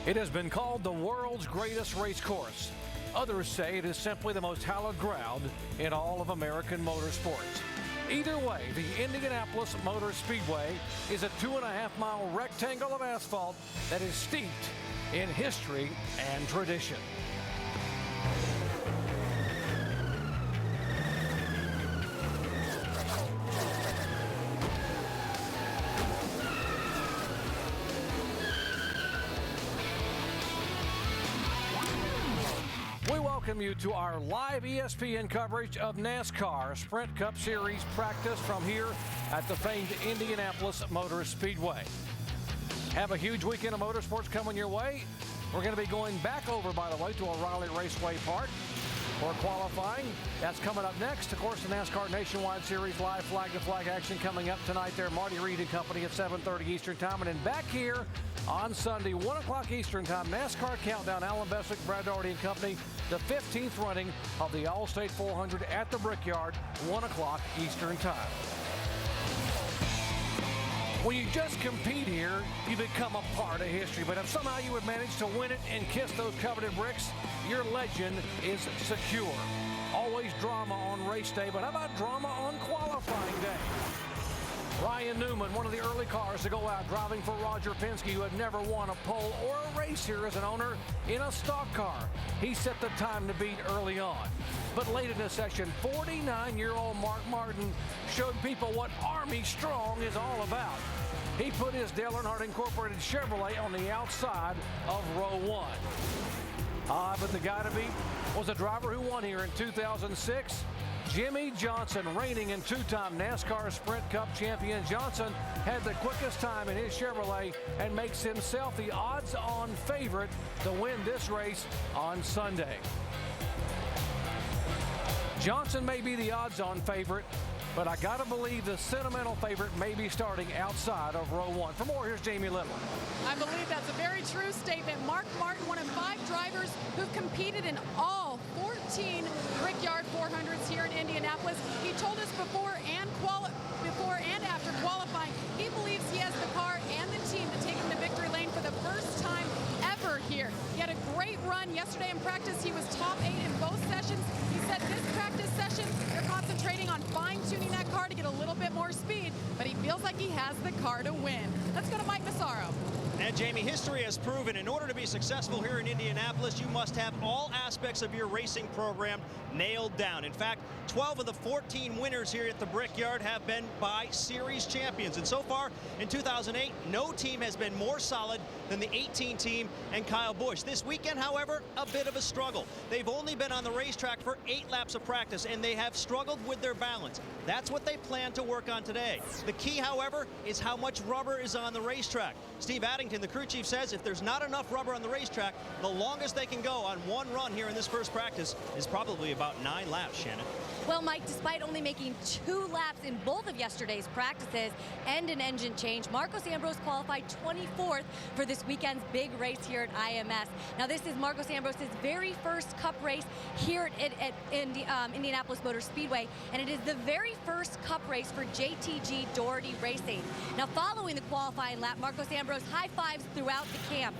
It has been called the world's greatest race course. Others say it is simply the most hallowed ground in all of American motorsports. Either way, the Indianapolis Motor Speedway is a 2.5-mile rectangle of asphalt that is steeped in history and tradition. We welcome you to our live ESPN coverage of NASCAR Sprint Cup Series practice from here at the famed Indianapolis Motor Speedway. Have a huge weekend of motorsports coming your way. We're going to be going back over, by the way, to O'Reilly Raceway Park for qualifying. That's coming up next. Of course, the NASCAR Nationwide Series live flag-to-flag action coming up tonight there. Marty Reed and company at 7:30 Eastern Time. And then back here on Sunday, 1 o'clock Eastern Time, NASCAR Countdown. Alan Bessick, Brad Daugherty and company. The 15th running of the Allstate 400 at the Brickyard, 1 o'clock Eastern Time. When you just compete here, you become a part of history. But if somehow you would manage to win it and kiss those coveted bricks, your legend is secure. Always drama on race day, but how about drama on qualifying day? Ryan Newman, one of the early cars to go out driving for Roger Penske, who had never won a pole or a race here as an owner in a stock car. He set the time to beat early on. But late in the session, 49-year-old Mark Martin showed people what Army Strong is all about. He put his Dale Earnhardt Incorporated Chevrolet on the outside of row one. But the guy to beat was a driver who won here in 2006. Jimmie Johnson, reigning and two-time NASCAR Sprint Cup champion. Johnson had the quickest time in his Chevrolet and makes himself the odds-on favorite to win this race on Sunday. Johnson may be the odds-on favorite, but I gotta believe the sentimental favorite may be starting outside of row one. For more, here's Jamie Little. I believe that's a very true statement. Mark Martin, one of 5 drivers who've competed in all 14 Brickyard 400s here in Indianapolis. He told us before and after qualifying, he believes he has the car and the team to take him to victory lane for the first time ever here. He had a great run yesterday in practice. He was top 8 in both sessions. He said this practice session, they're concentrating on fine-tuning that car to get a little bit more speed, but he feels like he has the car to win. Let's go to Mike Massaro. And Jamie, history has proven in order to be successful here in Indianapolis, you must have all aspects of your racing program nailed down. In fact, 12 of the 14 winners here at the Brickyard have been by series champions. And so far in 2008, no team has been more solid than the 18 team and Kyle Busch. This weekend, however, a bit of a struggle. They've only been on the racetrack for 8 laps of practice, and they have struggled with their balance. That's what they plan to work on today. The key, however, is how much rubber is on the racetrack. Steve Addington, the crew chief, says if there's not enough rubber on the racetrack, the longest they can go on one run here in this first practice is probably about 9 laps, Shannon. Well, Mike, despite only making 2 laps in both of yesterday's practices and an engine change, Marcos Ambrose qualified 24th for this weekend's big race here at IMS. Now, this is Marcos Ambrose's very first Cup race here at Indianapolis Motor Speedway, and it is the very first Cup race for JTG Daugherty Racing. Now, following the qualifying lap, Marcos Ambrose high-fives throughout the camp,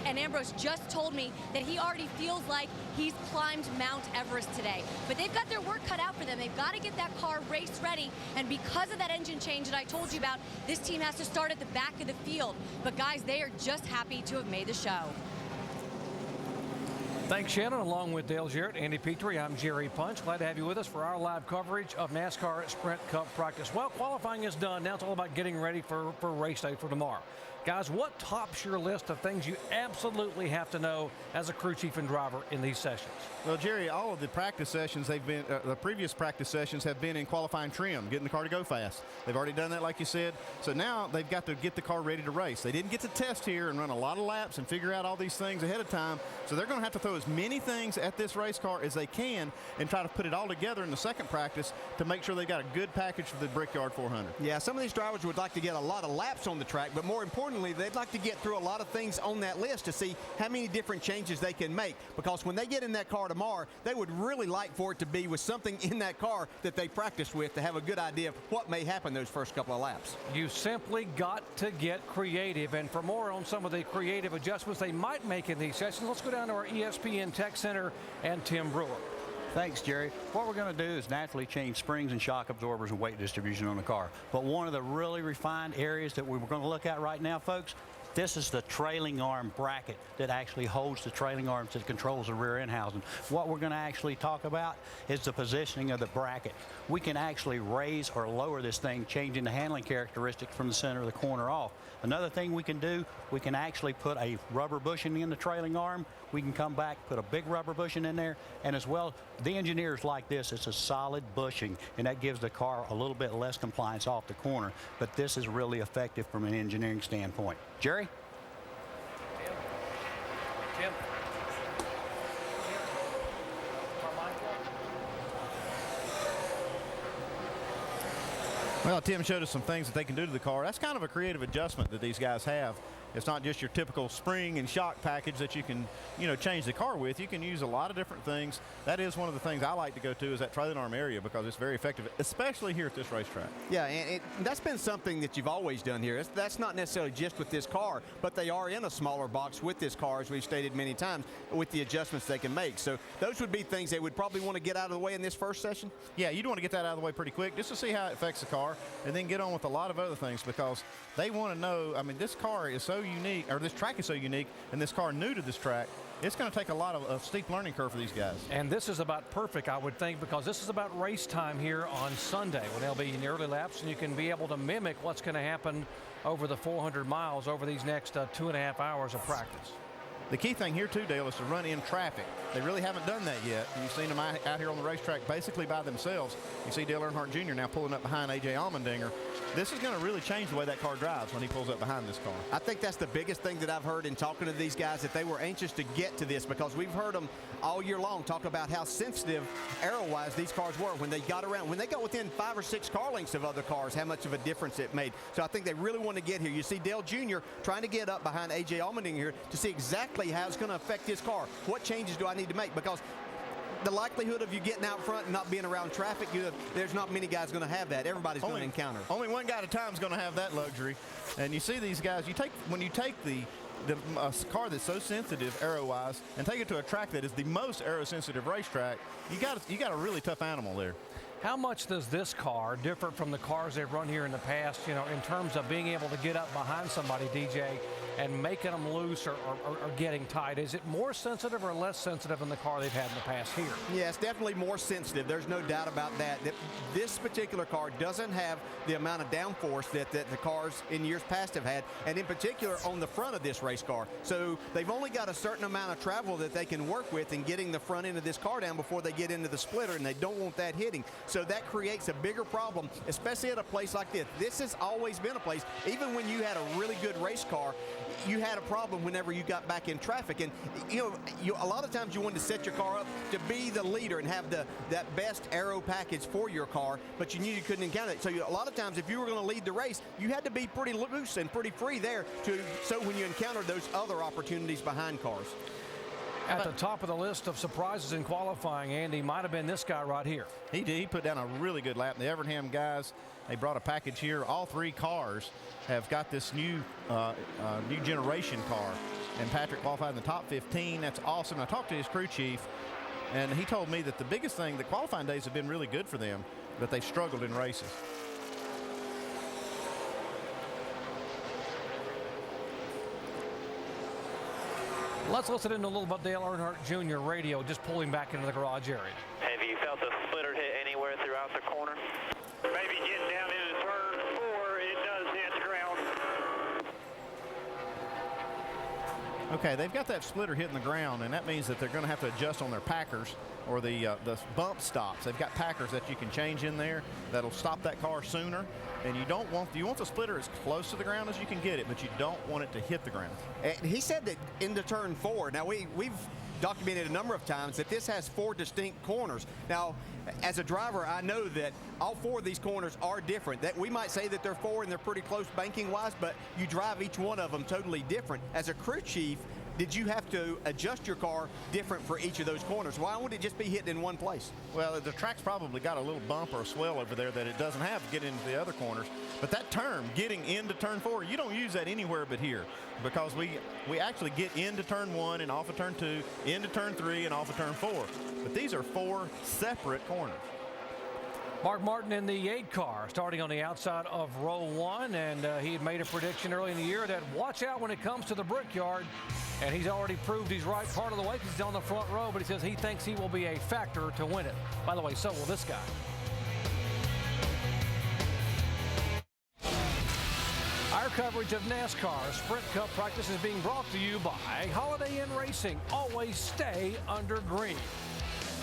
and Ambrose just told me that he already feels like he's climbed Mount Everest today. But they've got their work cut out for them. They've got to get that car race ready, and because of that engine change that I told you about, this team has to start at the back of the field. But guys, they are just happy to have made the show. Thanks, Shannon. Along with Dale Jarrett, Andy Petrie, I'm Jerry Punch. Glad to have you with us for our live coverage of NASCAR Sprint Cup practice. Well, qualifying is done. Now it's all about getting ready for race day for tomorrow. Guys, what tops your list of things you absolutely have to know as a crew chief and driver in these sessions? Well, Jerry, all of the practice sessions the previous practice sessions have been in qualifying trim, getting the car to go fast. They've already done that, like you said. So now they've got to get the car ready to race. They didn't get to test here and run a lot of laps and figure out all these things ahead of time. So they're going to have to throw as many things at this race car as they can and try to put it all together in the second practice to make sure they got a good package for the Brickyard 400. Yeah, some of these drivers would like to get a lot of laps on the track, but more importantly, importantly, they'd like to get through a lot of things on that list to see how many different changes they can make. Because when they get in that car tomorrow, they would really like for it to be with something in that car that they practice with to have a good idea of what may happen those first couple of laps. You simply got to get creative. And for more on some of the creative adjustments they might make in these sessions, let's go down to our ESPN Tech Center and Tim Brewer. Thanks, Jerry. What we're going to do is naturally change springs and shock absorbers and weight distribution on the car. But one of the really refined areas that we're going to look at right now, folks, this is the trailing arm bracket that actually holds the trailing arms that controls the rear end housing. What we're going to actually talk about is the positioning of the bracket. We can actually raise or lower this thing, changing the handling characteristics from the center of the corner off. Another thing we can do, we can actually put a rubber bushing in the trailing arm. We can come back, put a big rubber bushing in there, and as well, the engineers like this. It's a solid bushing, and that gives the car a little bit less compliance off the corner. But this is really effective from an engineering standpoint. Jerry? Tim? Well, Tim showed us some things that they can do to the car. That's kind of a creative adjustment that these guys have. It's not just your typical spring and shock package that you can, change the car with. You can use a lot of different things. That is one of the things I like to go to, is that trailing arm area, because it's very effective, especially here at this racetrack. Yeah, and that's been something that you've always done here. That's not necessarily just with this car, but they are in a smaller box with this car, as we've stated many times, with the adjustments they can make. So those would be things they would probably want to get out of the way in this first session? Yeah, you'd want to get that out of the way pretty quick just to see how it affects the car, and then get on with a lot of other things, because they want to know, this car is so unique, or this track is so unique, and this car new to this track, it's going to take a lot of a steep learning curve for these guys. And this is about perfect, I would think, because this is about race time here on Sunday when they'll be in the early laps, and you can be able to mimic what's going to happen over the 400 miles over these next 2.5 hours of practice. The key thing here, too, Dale, is to run in traffic. They really haven't done that yet. You've seen them out here on the racetrack basically by themselves. You see Dale Earnhardt Jr. now pulling up behind A.J. Allmendinger. This is going to really change the way that car drives when he pulls up behind this car. I think that's the biggest thing that I've heard in talking to these guys, that they were anxious to get to this, because we've heard them all year long talk about how sensitive aero-wise these cars were when they got around. When they got within 5 or 6 car lengths of other cars, how much of a difference it made. So I think they really want to get here. You see Dale Jr. trying to get up behind A.J. Allmendinger here to see exactly how it's going to affect his car. What changes do I need to make? Because the likelihood of you getting out front and not being around traffic, there's not many guys going to have that. Everybody's going to encounter. Only one guy at a time is going to have that luxury. And you see these guys, when you take the car that's so sensitive aero-wise and take it to a track that is the most aero-sensitive racetrack, you got a really tough animal there. How much does this car differ from the cars they've run here in the past, in terms of being able to get up behind somebody, DJ, and making them loose or getting tight? Is it more sensitive or less sensitive than the car they've had in the past here? Yeah, it's definitely more sensitive. There's no doubt about that. This particular car doesn't have the amount of downforce that the cars in years past have had, and in particular on the front of this race car. So they've only got a certain amount of travel that they can work with in getting the front end of this car down before they get into the splitter, and they don't want that hitting. So that creates a bigger problem, especially at a place like this. This has always been a place, even when you had a really good race car, you had a problem whenever you got back in traffic. And a lot of times you wanted to set your car up to be the leader and have that best aero package for your car, but you knew you couldn't encounter it. So a lot of times, if you were going to lead the race, you had to be pretty loose and pretty free there, so when you encountered those other opportunities behind cars. At the top of the list of surprises in qualifying, Andy, might have been this guy right here. He did. He put down a really good lap. The Evernham guys, they brought a package here. All 3 cars have got this new generation car. And Patrick qualified in the top 15. That's awesome. I talked to his crew chief, and he told me that the biggest thing, the qualifying days have been really good for them, but they've struggled in races. Let's listen in a little bit Dale Earnhardt Jr. radio, just pulling back into the garage area. Have you felt a splitter hit anywhere throughout the corner? Maybe getting down into turn 4, it does hit the ground. Okay, they've got that splitter hitting the ground, and that means that they're going to have to adjust on their packers or the bump stops. They've got packers that you can change in there that'll stop that car sooner. And you want the splitter as close to the ground as you can get it, but you don't want it to hit the ground. And he said that into turn 4. Now we've documented a number of times that this has 4 distinct corners. Now, as a driver, I know that all 4 of these corners are different. That we might say that they're 4 and they're pretty close banking wise, but you drive each one of them totally different. As a crew chief, did you have to adjust your car different for each of those corners? Why would it just be hitting in one place? Well, the track's probably got a little bump or a swell over there that it doesn't have to get into the other corners. But that term, getting into turn 4, you don't use that anywhere but here, because we actually get into turn 1 and off of turn 2, into turn 3 and off of turn 4. But these are 4 separate corners. Mark Martin in the 8 car, starting on the outside of row 1, and he had made a prediction early in the year that watch out when it comes to the Brickyard, and he's already proved he's right part of the way because he's on the front row, but he says he thinks he will be a factor to win it. By the way, so will this guy. Our coverage of NASCAR Sprint Cup practice is being brought to you by Holiday Inn Racing. Always stay under green.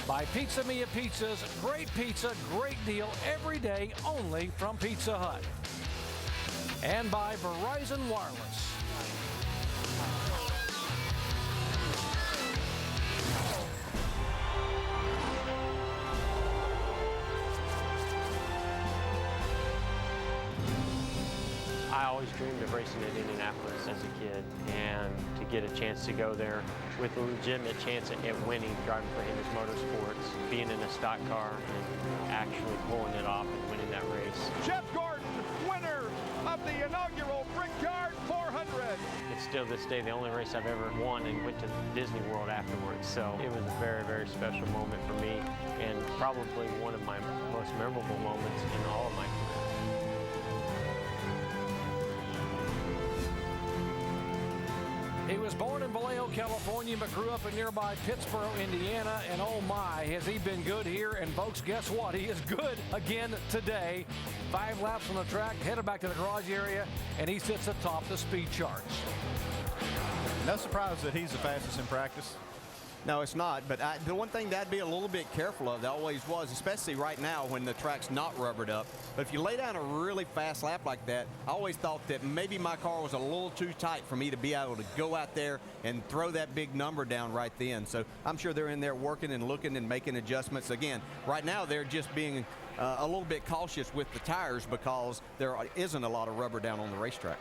By Pizza Mia Pizzas, great pizza, great deal every day, only from Pizza Hut. And by Verizon Wireless. I always dreamed of racing at Indianapolis as a kid, and to get a chance to go there with a legitimate chance at winning, driving for Hendrick Motorsports, being in a stock car, and actually pulling it off and winning that race. Jeff Gordon, winner of the inaugural Brickyard 400. It's still this day the only race I've ever won, and went to Disney World afterwards. So it was a very, very special moment for me, and probably one of my most memorable moments in all of my career. He was born in Vallejo, California, but grew up in nearby Pittsburgh, Indiana, and oh my, has he been good here. And folks, guess what? He is good again today. 5 laps on the track, headed back to the garage area, and he sits atop the speed charts. No surprise that he's the fastest in practice. No, it's not. But the one thing that I'd be a little bit careful of, that always was, especially right now when the track's not rubbered up. But if you lay down a really fast lap like that, I always thought that maybe my car was a little too tight for me to be able to go out there and throw that big number down right then. So I'm sure they're in there working and looking and making adjustments. Again, right now they're just being a little bit cautious with the tires because there isn't a lot of rubber down on the racetrack.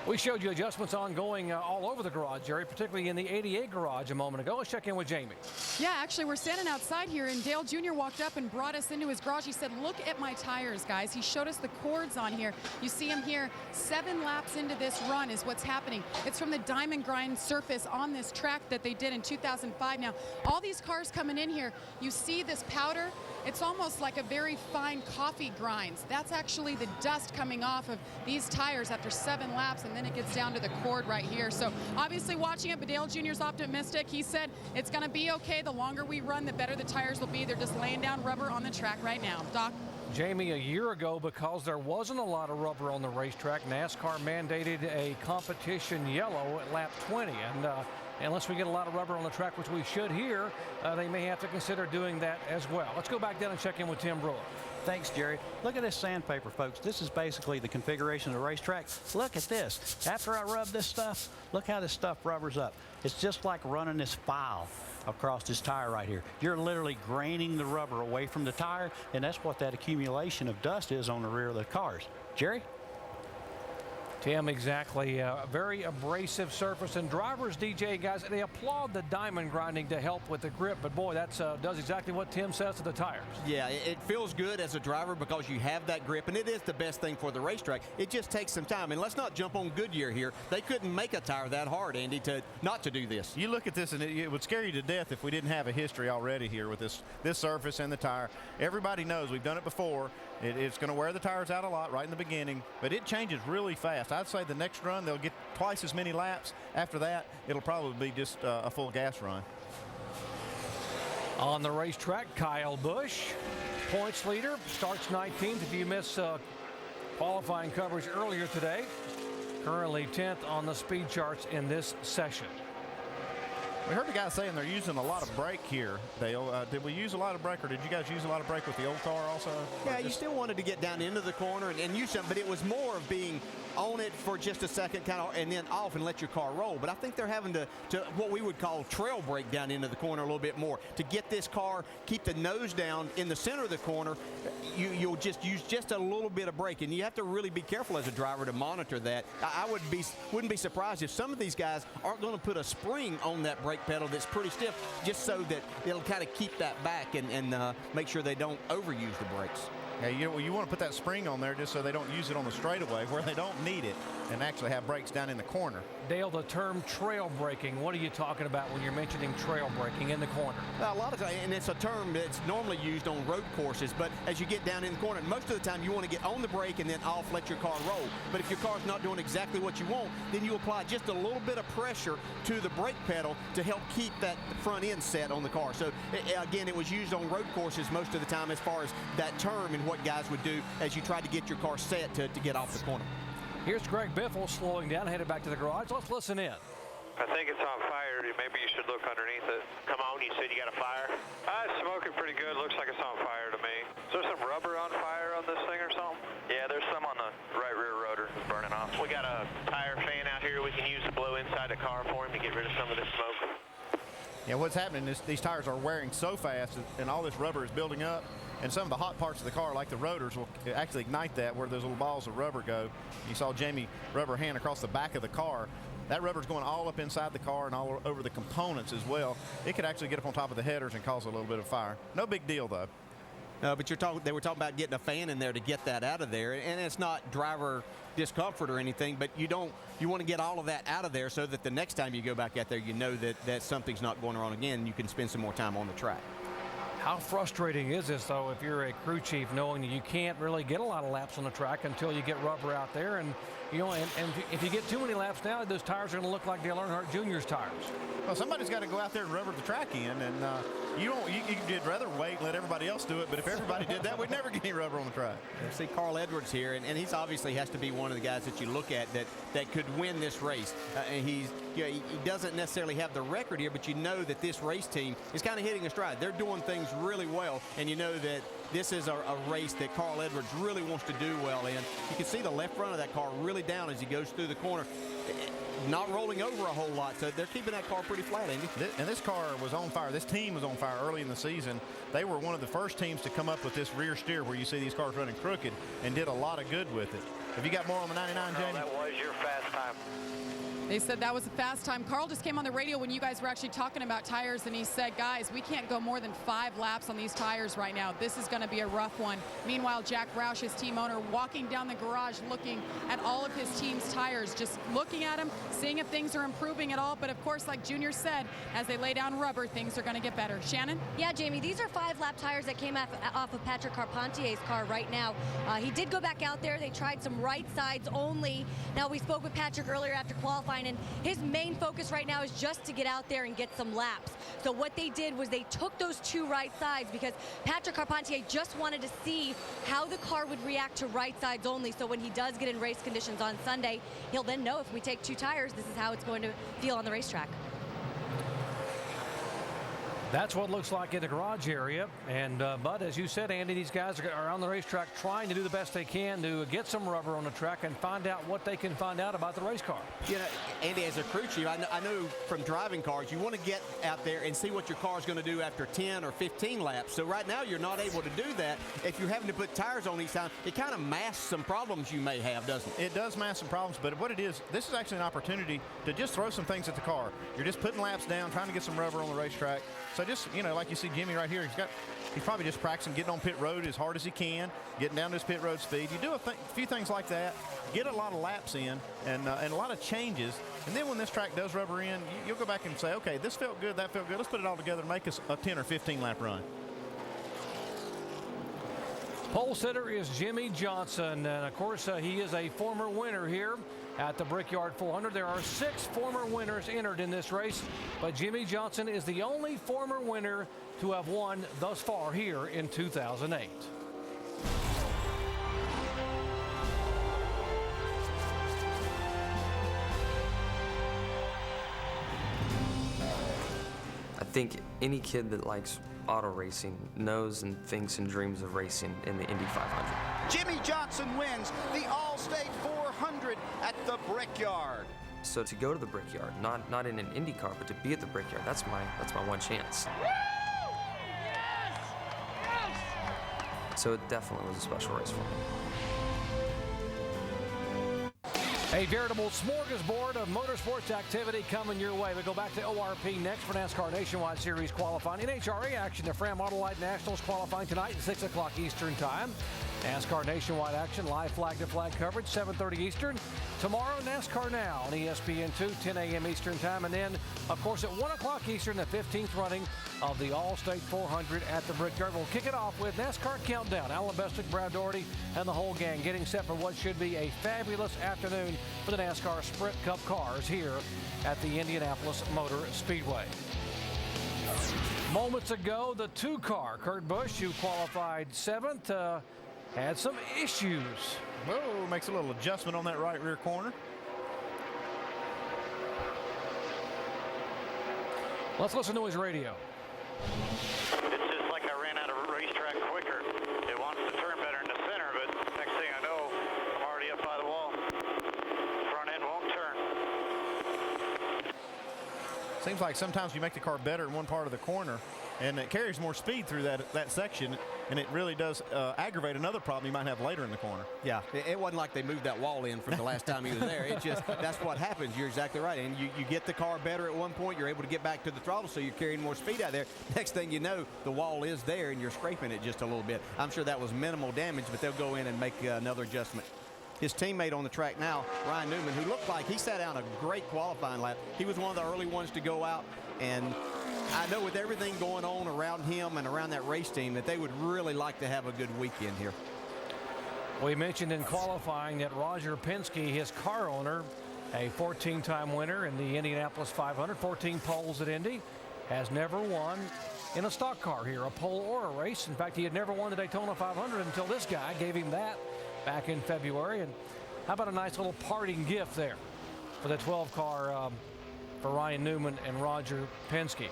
We showed you adjustments ongoing all over the garage area, particularly in the 88 garage a moment ago. Let's check in with Jamie. Yeah, actually, we're standing outside here, and Dale Jr. walked up and brought us into his garage. He said, look at my tires, guys. He showed us the cords on here. You see them here. 7 laps into this run is what's happening. It's from the diamond grind surface on this track that they did in 2005. Now, all these cars coming in here, you see this powder. It's almost like a very fine coffee grinds. That's actually the dust coming off of these tires after 7 laps, and then it gets down to the cord right here. So obviously watching it, but Dale Jr.'s optimistic. He said it's going to be okay. The longer we run, the better the tires will be. They're just laying down rubber on the track right now. Doc? Jamie, a year ago, because there wasn't a lot of rubber on the racetrack, NASCAR mandated a competition yellow at lap 20. And unless we get a lot of rubber on the track, which we should here, they may have to consider doing that as well. Let's go back down and check in with Tim Brewer. Thanks, Jerry. Look at this sandpaper, folks. This is basically the configuration of the racetrack. Look at this. After I rub this stuff, look how this stuff rubbers up. It's just like running this file across this tire right here. You're literally graining the rubber away from the tire, and that's what that accumulation of dust is on the rear of the cars. Jerry? Tim, exactly. Very abrasive surface. And drivers, DJ, guys, they applaud the diamond grinding to help with the grip. But, boy, that does exactly what Tim says to the tires. Yeah, it feels good as a driver because you have that grip, and it is the best thing for the racetrack. It just takes some time. And let's not jump on Goodyear here. They couldn't make a tire that hard, Andy, not to do this. You look at this, and it would scare you to death if we didn't have a history already here with this surface and the tire. Everybody knows we've done it before. It's going to wear the tires out a lot right in the beginning, but it changes really fast. I'd say the next run, they'll get twice as many laps. After that, it'll probably be just a full gas run. On the racetrack, Kyle Busch, points leader, starts 19th. If you missed qualifying coverage earlier today, currently 10th on the speed charts in this session. We heard the guy saying they're using a lot of brake here, Dale. Did we use a lot of brake, or did you guys use a lot of brake with the old car also? Yeah, you still wanted to get down into the corner and use some, but it was more of being on it for just a second, kind of, and then off and let your car roll. But I think they're having to what we would call trail brake down into the corner a little bit more to get this car, keep the nose down in the center of the corner. You'll just use just a little bit of brake, and you have to really be careful as a driver to monitor that. I wouldn't be surprised if some of these guys aren't going to put a spring on that brake pedal that's pretty stiff, just so that it'll kind of keep that back and make sure they don't overuse the brakes. Yeah, you want to put that spring on there just so they don't use it on the straightaway where they don't need it and actually have brakes down in the corner. Dale, the term trail braking, what are you talking about when you're mentioning trail braking in the corner? Well, a lot of times, and it's a term that's normally used on road courses, but as you get down in the corner, most of the time you want to get on the brake and then off, let your car roll. But if your car's not doing exactly what you want, then you apply just a little bit of pressure to the brake pedal to help keep that front end set on the car. So, again, it was used on road courses most of the time as far as that term and what guys would do as you tried to get your car set to get off the corner. Here's Greg Biffle slowing down, headed back to the garage. Let's listen in. I think it's on fire. Maybe you should look underneath it. Come on, you said you got a fire? It's smoking pretty good. Looks like it's on fire to me. Is there some rubber on fire on this thing or something? Yeah, there's some on the right rear rotor that's burning off. We got a tire fan out here we can use to blow inside the car for him to get rid of some of this smoke. Yeah, what's happening is these tires are wearing so fast and all this rubber is building up, and some of the hot parts of the car, like the rotors, will actually ignite that where those little balls of rubber go. You saw Jamie rubber hand across the back of the car. That rubber's going all up inside the car and all over the components as well. It could actually get up on top of the headers and cause a little bit of fire. No big deal, though. No, but they were talking about getting a fan in there to get that out of there, and it's not driver discomfort or anything, but you want to get all of that out of there so that the next time you go back out there, you know that something's not going wrong again, and you can spend some more time on the track. How frustrating is this, though, if you're a crew chief, knowing that you can't really get a lot of laps on the track until you get rubber out there? And, and if you get too many laps now, those tires are going to look like Dale Earnhardt Jr.'s tires. Well, somebody's got to go out there and rubber the track in, and you'd rather wait and let everybody else do it, but if everybody did that, we'd never get any rubber on the track. See Carl Edwards here, and he's obviously has to be one of the guys that you look at that could win this race. And he doesn't necessarily have the record here, but you know that this race team is kind of hitting a stride. They're doing things really well, and you know that this is a race that Carl Edwards really wants to do well in. You can see the left front of that car really down as he goes through the corner. Not rolling over a whole lot, so they're keeping that car pretty flat, Andy. And this car was on fire. This team was on fire early in the season. They were one of the first teams to come up with this rear steer where you see these cars running crooked and did a lot of good with it. Have you got more on the 99, Jamie? That was your fast time. They said that was a fast time. Carl just came on the radio when you guys were actually talking about tires, and he said, guys, we can't go more than 5 laps on these tires right now. This is going to be a rough one. Meanwhile, Jack Roush, his team owner, walking down the garage looking at all of his team's tires, just looking at them, seeing if things are improving at all. But, of course, like Junior said, as they lay down rubber, things are going to get better. Shannon? Yeah, Jamie, these are 5-lap tires that came off of Patrick Carpentier's car right now. He did go back out there. They tried some right sides only. Now, we spoke with Patrick earlier after qualifying, and his main focus right now is just to get out there and get some laps. So what they did was they took those 2 right sides because Patrick Carpentier just wanted to see how the car would react to right sides only. So when he does get in race conditions on Sunday, he'll then know if we take 2 tires, this is how it's going to feel on the racetrack. That's what it looks like in the garage area. And but as you said, Andy, these guys are on the racetrack trying to do the best they can to get some rubber on the track and find out what they can find out about the race car. You know, Andy, as a crew chief, I know from driving cars, you want to get out there and see what your car is going to do after 10 or 15 laps. So right now, you're not able to do that. If you're having to put tires on each time, it kind of masks some problems you may have, doesn't it? It does mask some problems, but what it is, this is actually an opportunity to just throw some things at the car. You're just putting laps down, trying to get some rubber on the racetrack. So just, like you see Jimmy right here, he's probably just practicing getting on pit road as hard as he can, getting down to his pit road speed. You do a few things like that, get a lot of laps in, and a lot of changes. And then when this track does rubber in, you'll go back and say, okay, this felt good, that felt good. Let's put it all together and make us a 10 or 15 lap run. Pole sitter is Jimmie Johnson, and of course he is a former winner here at the Brickyard 400. There are 6 former winners entered in this race, but Jimmie Johnson is the only former winner to have won thus far here in 2008. think any kid that likes auto racing knows and thinks and dreams of racing in the Indy 500. Jimmie Johnson wins the Allstate 400 at the Brickyard. So to go to the Brickyard, not in an Indy car, but to be at the Brickyard, that's my one chance. So it definitely was a special race for me. A veritable smorgasbord of motorsports activity coming your way. We go back to ORP next for NASCAR Nationwide Series qualifying. NHRA action, the Fram Autolite Nationals qualifying tonight at 6 o'clock Eastern Time. NASCAR Nationwide action, live flag-to-flag coverage, 7:30 Eastern. Tomorrow, NASCAR Now on ESPN2, 10 a.m. Eastern Time. And then, of course, at 1 o'clock Eastern, the 15th running of the Allstate 400 at the Brickyard. We'll kick it off with NASCAR Countdown. Alan Bestick, Brad Doherty, and the whole gang getting set for what should be a fabulous afternoon for the NASCAR Sprint Cup cars here at the Indianapolis Motor Speedway. Moments ago, the 2-car, Kurt Busch, who qualified 7th, had some issues. Whoa, makes a little adjustment on that right rear corner. Let's listen to his radio. It's just like I ran out of racetrack quicker. It wants to turn better in the center, but next thing I know, I'm already up by the wall. Front end won't turn. Seems like sometimes you make the car better in one part of the corner, and it carries more speed through that section, and it really does aggravate another problem you might have later in the corner. Yeah, it wasn't like they moved that wall in from the last time he was there. It's just, that's what happens. You're exactly right. And you get the car better at one point, you're able to get back to the throttle, so you're carrying more speed out there. Next thing you know, the wall is there, and you're scraping it just a little bit. I'm sure that was minimal damage, but they'll go in and make another adjustment. His teammate on the track now, Ryan Newman, who looked like he sat down a great qualifying lap. He was one of the early ones to go out, and I know with everything going on around him and around that race team that they would really like to have a good weekend here. We mentioned in qualifying that Roger Penske, his car owner, a 14-time winner in the Indianapolis 500, 14 poles at Indy, has never won in a stock car here, a pole or a race. In fact, he had never won the Daytona 500 until this guy gave him that back in February. And how about a nice little parting gift there for the 12-car for Ryan Newman and Roger Penske.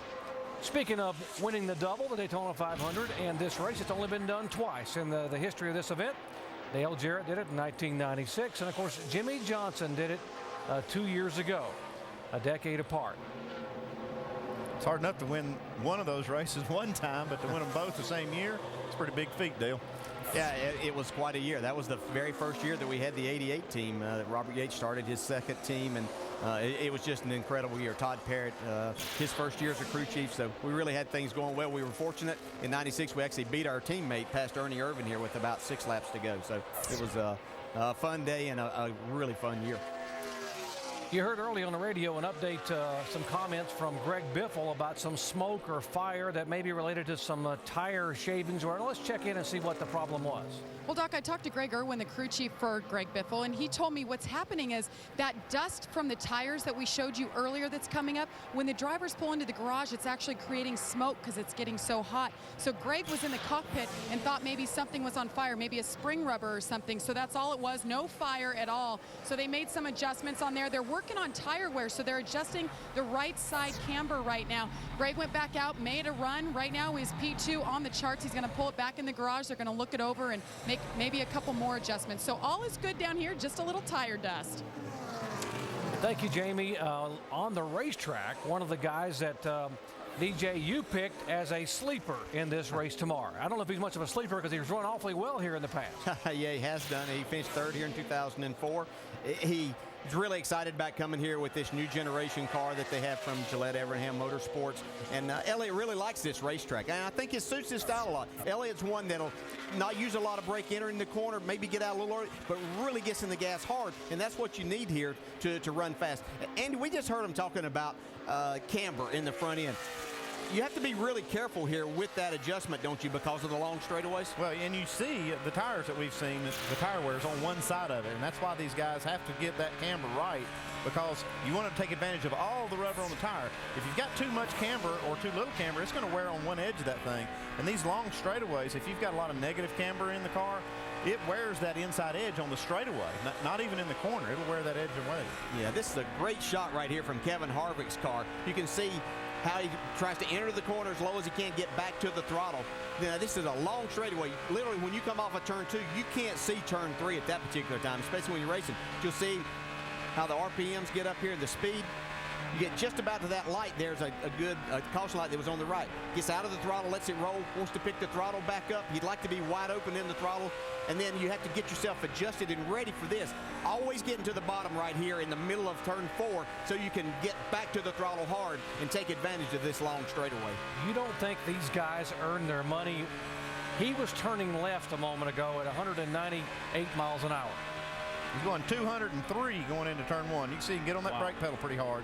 Speaking of winning the double, the Daytona 500 and this race, it's only been done twice in the history of this event. Dale Jarrett did it in 1996, and of course Jimmie Johnson did it 2 years ago, a decade apart. It's hard enough to win one of those races one time, but to win them both the same year, it's a pretty big feat, Dale. Yeah, it was quite a year. That was the very first year that we had the 88 team. Robert Yates started his second team, and it was just an incredible year. Todd Parrott, his first year as a crew chief, so we really had things going well. We were fortunate. In 96, we actually beat our teammate, past Ernie Irvin here, with about 6 laps to go. So it was a fun day and a really fun year. You heard early on the radio an update, some comments from Greg Biffle about some smoke or fire that may be related to some tire shavings. Let's check in and see what the problem was. Well, Doc, I talked to Greg Irwin, the crew chief for Greg Biffle, and he told me what's happening is that dust from the tires that we showed you earlier that's coming up, when the drivers pull into the garage, it's actually creating smoke because it's getting so hot. So Greg was in the cockpit and thought maybe something was on fire, maybe a spring rubber or something. So that's all it was, no fire at all. So they made some adjustments on there. They're working on tire wear, so they're adjusting the right side camber right now. Greg went back out, made a run. Right now he's P2 on the charts. He's going to pull it back in the garage. They're going to look it over and make maybe a couple more adjustments. So all is good down here, just a little tire dust. Thank you, Jamie. On the racetrack, one of the guys that DJ, you picked as a sleeper in this race tomorrow. I don't know if he's much of a sleeper because he was run awfully well here in the past. Yeah, he has done. He finished third here in 2004. He's really excited about coming here with this new generation car that they have from Gillette Evernham Motorsports. And Elliott really likes this racetrack. And I think it suits his style a lot. Elliott's one that'll not use a lot of brake entering the corner, maybe get out a little early, but really gets in the gas hard. And that's what you need here to run fast. Andy, we just heard him talking about camber in the front end. You have to be really careful here with that adjustment, don't you, because of the long straightaways? Well, and you see the tires that we've seen, the tire wear is on one side of it, and that's why these guys have to get that camber right, because you want to take advantage of all the rubber on the tire. If you've got too much camber or too little camber, it's going to wear on one edge of that thing. And these long straightaways, if you've got a lot of negative camber in the car, it wears that inside edge on the straightaway, not even in the corner. It'll wear that edge away. Yeah, this is a great shot right here from Kevin Harvick's car. You can see how he tries to enter the corner as low as he can, get back to the throttle. Now, this is a long straightaway. Literally, when you come off of turn 2, you can't see turn 3 at that particular time, especially when you're racing. You'll see how the RPMs get up here, the speed. You get just about to that light. There's a good caution light that was on the right. Gets out of the throttle, lets it roll, wants to pick the throttle back up. You'd like to be wide open in the throttle, and then you have to get yourself adjusted and ready for this. Always getting to the bottom right here in the middle of turn 4 so you can get back to the throttle hard and take advantage of this long straightaway. You don't think these guys earn their money? He was turning left a moment ago at 198 miles an hour. He's going 203 going into turn 1. You can see he can get on that brake pedal pretty hard.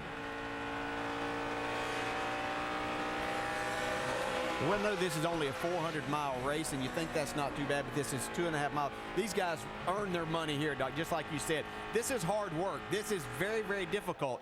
Well, no, this is only a 400-mile race, and you think that's not too bad, but this is 2.5 miles. These guys earn their money here, Doc, just like you said. This is hard work. This is very, very difficult.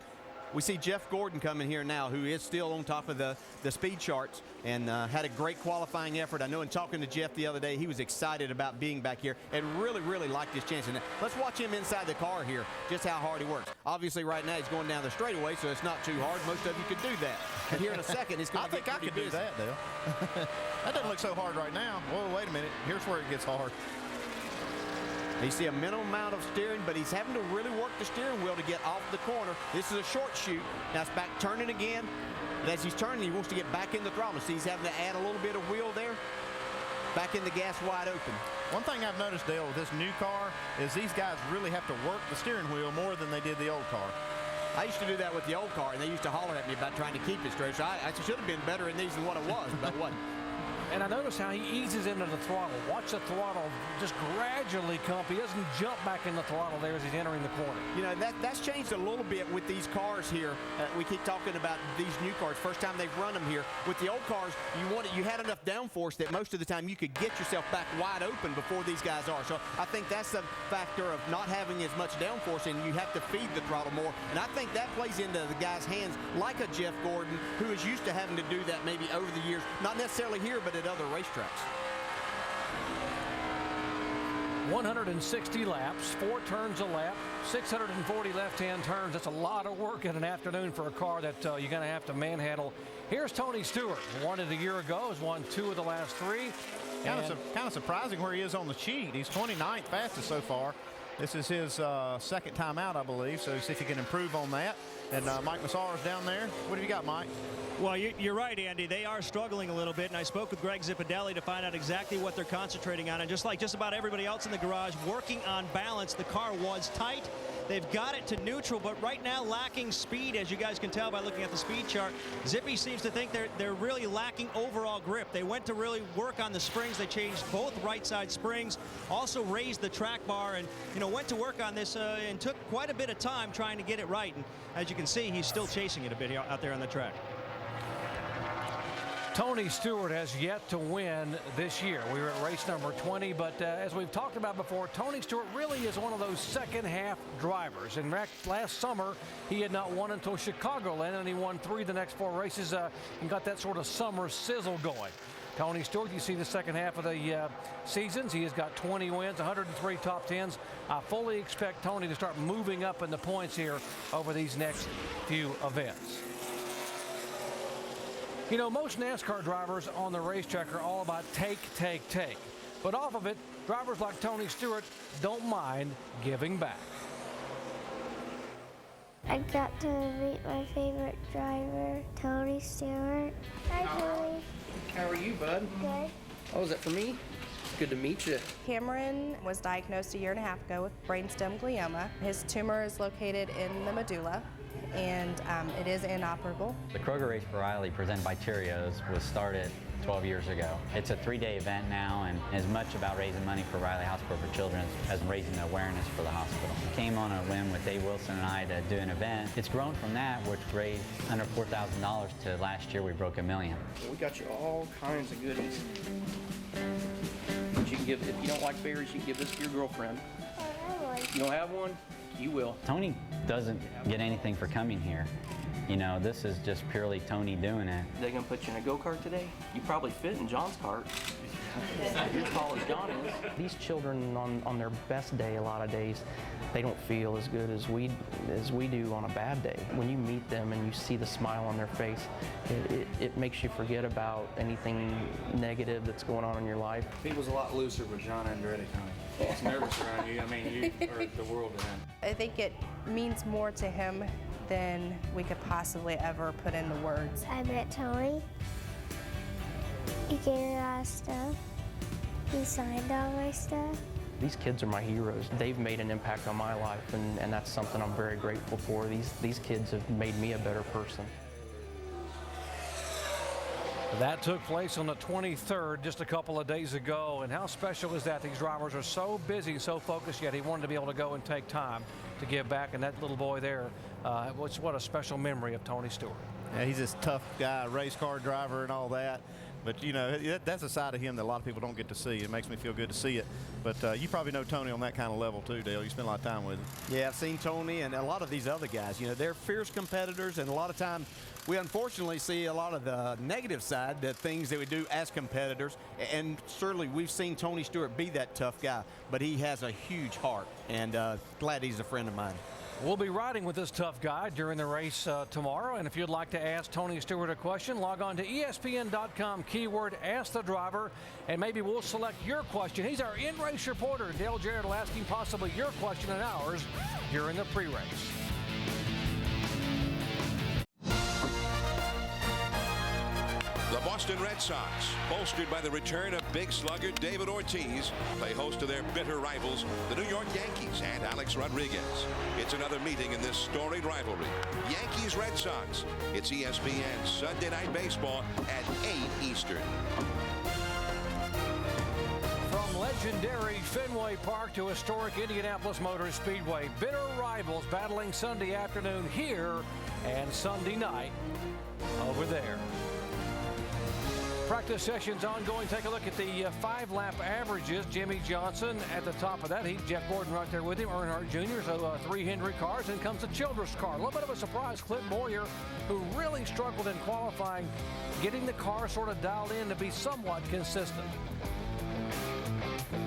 We see Jeff Gordon coming here now, who is still on top of the speed charts and had a great qualifying effort. I know in talking to Jeff the other day, he was excited about being back here and really, really liked his chances. And let's watch him inside the car here, just how hard he works. Obviously, right now, he's going down the straightaway, so it's not too hard. Most of you could do that. And here in a second, it's going to get pretty busy. I think I could do that, Dale. That doesn't look so hard right now. Whoa, wait a minute. Here's where it gets hard. You see a minimum amount of steering, but he's having to really work the steering wheel to get off the corner. This is a short shoot. Now it's back turning again. And as he's turning, he wants to get back in the throttle. See, he's having to add a little bit of wheel there. Back in the gas wide open. One thing I've noticed, Dale, with this new car is these guys really have to work the steering wheel more than they did the old car. I used to do that with the old car, and they used to holler at me about trying to keep it straight. So I should have been better in these than what it was, but it wasn't. And I notice how he eases into the throttle. Watch the throttle just gradually come up. He doesn't jump back in the throttle there as he's entering the corner. You know, that's changed a little bit with these cars here. We keep talking about these new cars. First time they've run them here. With the old cars, you had enough downforce that most of the time you could get yourself back wide open before these guys are. So I think that's the factor of not having as much downforce, and you have to feed the throttle more. And I think that plays into the guy's hands, like a Jeff Gordon, who is used to having to do that maybe over the years. Not necessarily here, but at other racetracks. 160 laps, 4 turns a lap, 640 left-hand turns. That's a lot of work in an afternoon for a car that you're going to have to manhandle. Here's Tony Stewart. Won it a year ago. Has won 2 of the last 3. Kind of surprising where he is on the sheet. He's 29th fastest so far. This is his second time out, I believe, so see if he can improve on that. And Mike Massara's down there. What have you got, Mike? Well, you're right, Andy. They are struggling a little bit, and I spoke with Greg Zipadelli to find out exactly what they're concentrating on. And just like just about everybody else in the garage, working on balance. The car was tight. They've got it to neutral, but right now lacking speed, as you guys can tell by looking at the speed chart. Zippy seems to think they're really lacking overall grip. They went to really work on the springs. They changed both right side springs, also raised the track bar, and went to work on this and took quite a bit of time trying to get it right. And as you can see, he's still chasing it a bit out there on the track. Tony Stewart has yet to win this year. We were at race number 20, but as we've talked about before, Tony Stewart really is one of those second-half drivers. In fact, last summer, he had not won until Chicagoland, and he won 3 of the next 4 races and got that sort of summer sizzle going. Tony Stewart, you see the second half of the seasons. He has got 20 wins, 103 top 10s. I fully expect Tony to start moving up in the points here over these next few events. You know, most NASCAR drivers on the racetrack are all about take. But off of it, drivers like Tony Stewart don't mind giving back. I got to meet my favorite driver, Tony Stewart. Hi, Tony. How are you, bud? Good. Oh, is that for me? Good to meet you. Cameron was diagnosed a year and a half ago with brainstem glioma. His tumor is located in the medulla, and it is inoperable. The Kroger Race for Riley, presented by Cheerios, was started 12 years ago. It's a 3-day event now, and is much about raising money for Riley Hospital for Children as raising awareness for the hospital. We came on a whim with Dave Wilson and I to do an event. It's grown from that, which raised under $4,000 to last year we broke $1 million. We got you all kinds of goodies. But you can give, if you don't like berries, you can give this to your girlfriend. You don't have one? You will. Tony doesn't get anything for coming here. You know, this is just purely Tony doing it. They're gonna put you in a go-kart today? You probably fit in John's cart. You're as tall as John is. These children on their best day, a lot of days, they don't feel as good as we do on a bad day. When you meet them and you see the smile on their face, it makes you forget about anything negative that's going on in your life. He was a lot looser with John Andretti, Tony. He's nervous around you. I mean, you are the world to him. I think it means more to him than we could possibly ever put into words. I met Tony. He gave me a lot of stuff. He signed all my stuff. These kids are my heroes. They've made an impact on my life, and that's something I'm very grateful for. These kids have made me a better person. That took place on the 23rd, just a couple of days ago. And how special is that? These drivers are so busy, so focused, yet he wanted to be able to go and take time to give back. And that little boy there, what a special memory of Tony Stewart. Yeah, he's this tough guy, race car driver and all that. But, you know, that's a side of him that a lot of people don't get to see. It makes me feel good to see it. But you probably know Tony on that kind of level, too, Dale. You spend a lot of time with him. Yeah, I've seen Tony and a lot of these other guys. You know, they're fierce competitors, and a lot of times we unfortunately see a lot of the negative side, the things that we do as competitors. And certainly we've seen Tony Stewart be that tough guy, but he has a huge heart, and glad he's a friend of mine. We'll be riding with this tough guy during the race tomorrow. And if you'd like to ask Tony Stewart a question, log on to ESPN.com, keyword Ask the Driver, and maybe we'll select your question. He's our in-race reporter. Dale Jarrett will ask him possibly your question and ours during the pre-race. The Boston Red Sox, bolstered by the return of big slugger David Ortiz, play host to their bitter rivals, the New York Yankees and Alex Rodriguez. It's another meeting in this storied rivalry. Yankees-Red Sox. It's ESPN Sunday Night Baseball at 8 Eastern. From legendary Fenway Park to historic Indianapolis Motor Speedway, bitter rivals battling Sunday afternoon here and Sunday night over there. Practice sessions ongoing. Take a look at the 5-lap averages. Jimmie Johnson at the top of that heat. Jeff Gordon right there with him. Earnhardt Jr. So 3 Hendry cars. Then comes the Childress car. A little bit of a surprise. Clint Boyer, who really struggled in qualifying, getting the car sort of dialed in to be somewhat consistent.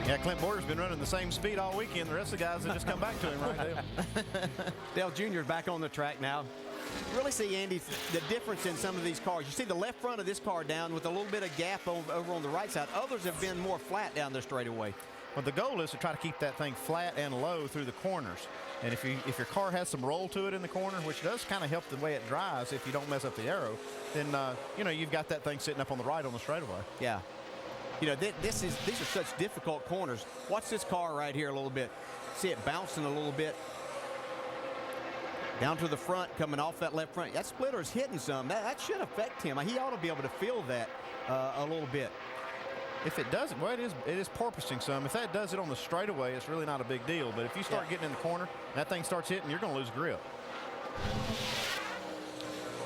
Yeah, Clint Boyer's been running the same speed all weekend. The rest of the guys have just come back to him, right, Dale? Dale Jr. is back on the track now. You really see, Andy, the difference in some of these cars. You see the left front of this car down with a little bit of gap over on the right side. Others have been more flat down the straightaway. Well, the goal is to try to keep that thing flat and low through the corners. And if your car has some roll to it in the corner, which does kind of help the way it drives if you don't mess up the aero, then, you know, you've got that thing sitting up on the right on the straightaway. Yeah. You know, these are such difficult corners. Watch this car right here a little bit. See it bouncing a little bit. Down to the front, coming off that left front. That splitter's hitting some. That should affect him. He ought to be able to feel that a little bit. If it doesn't, well, it is porpoising some. If that does it on the straightaway, it's really not a big deal. But if you start getting in the corner, that thing starts hitting, you're going to lose grip.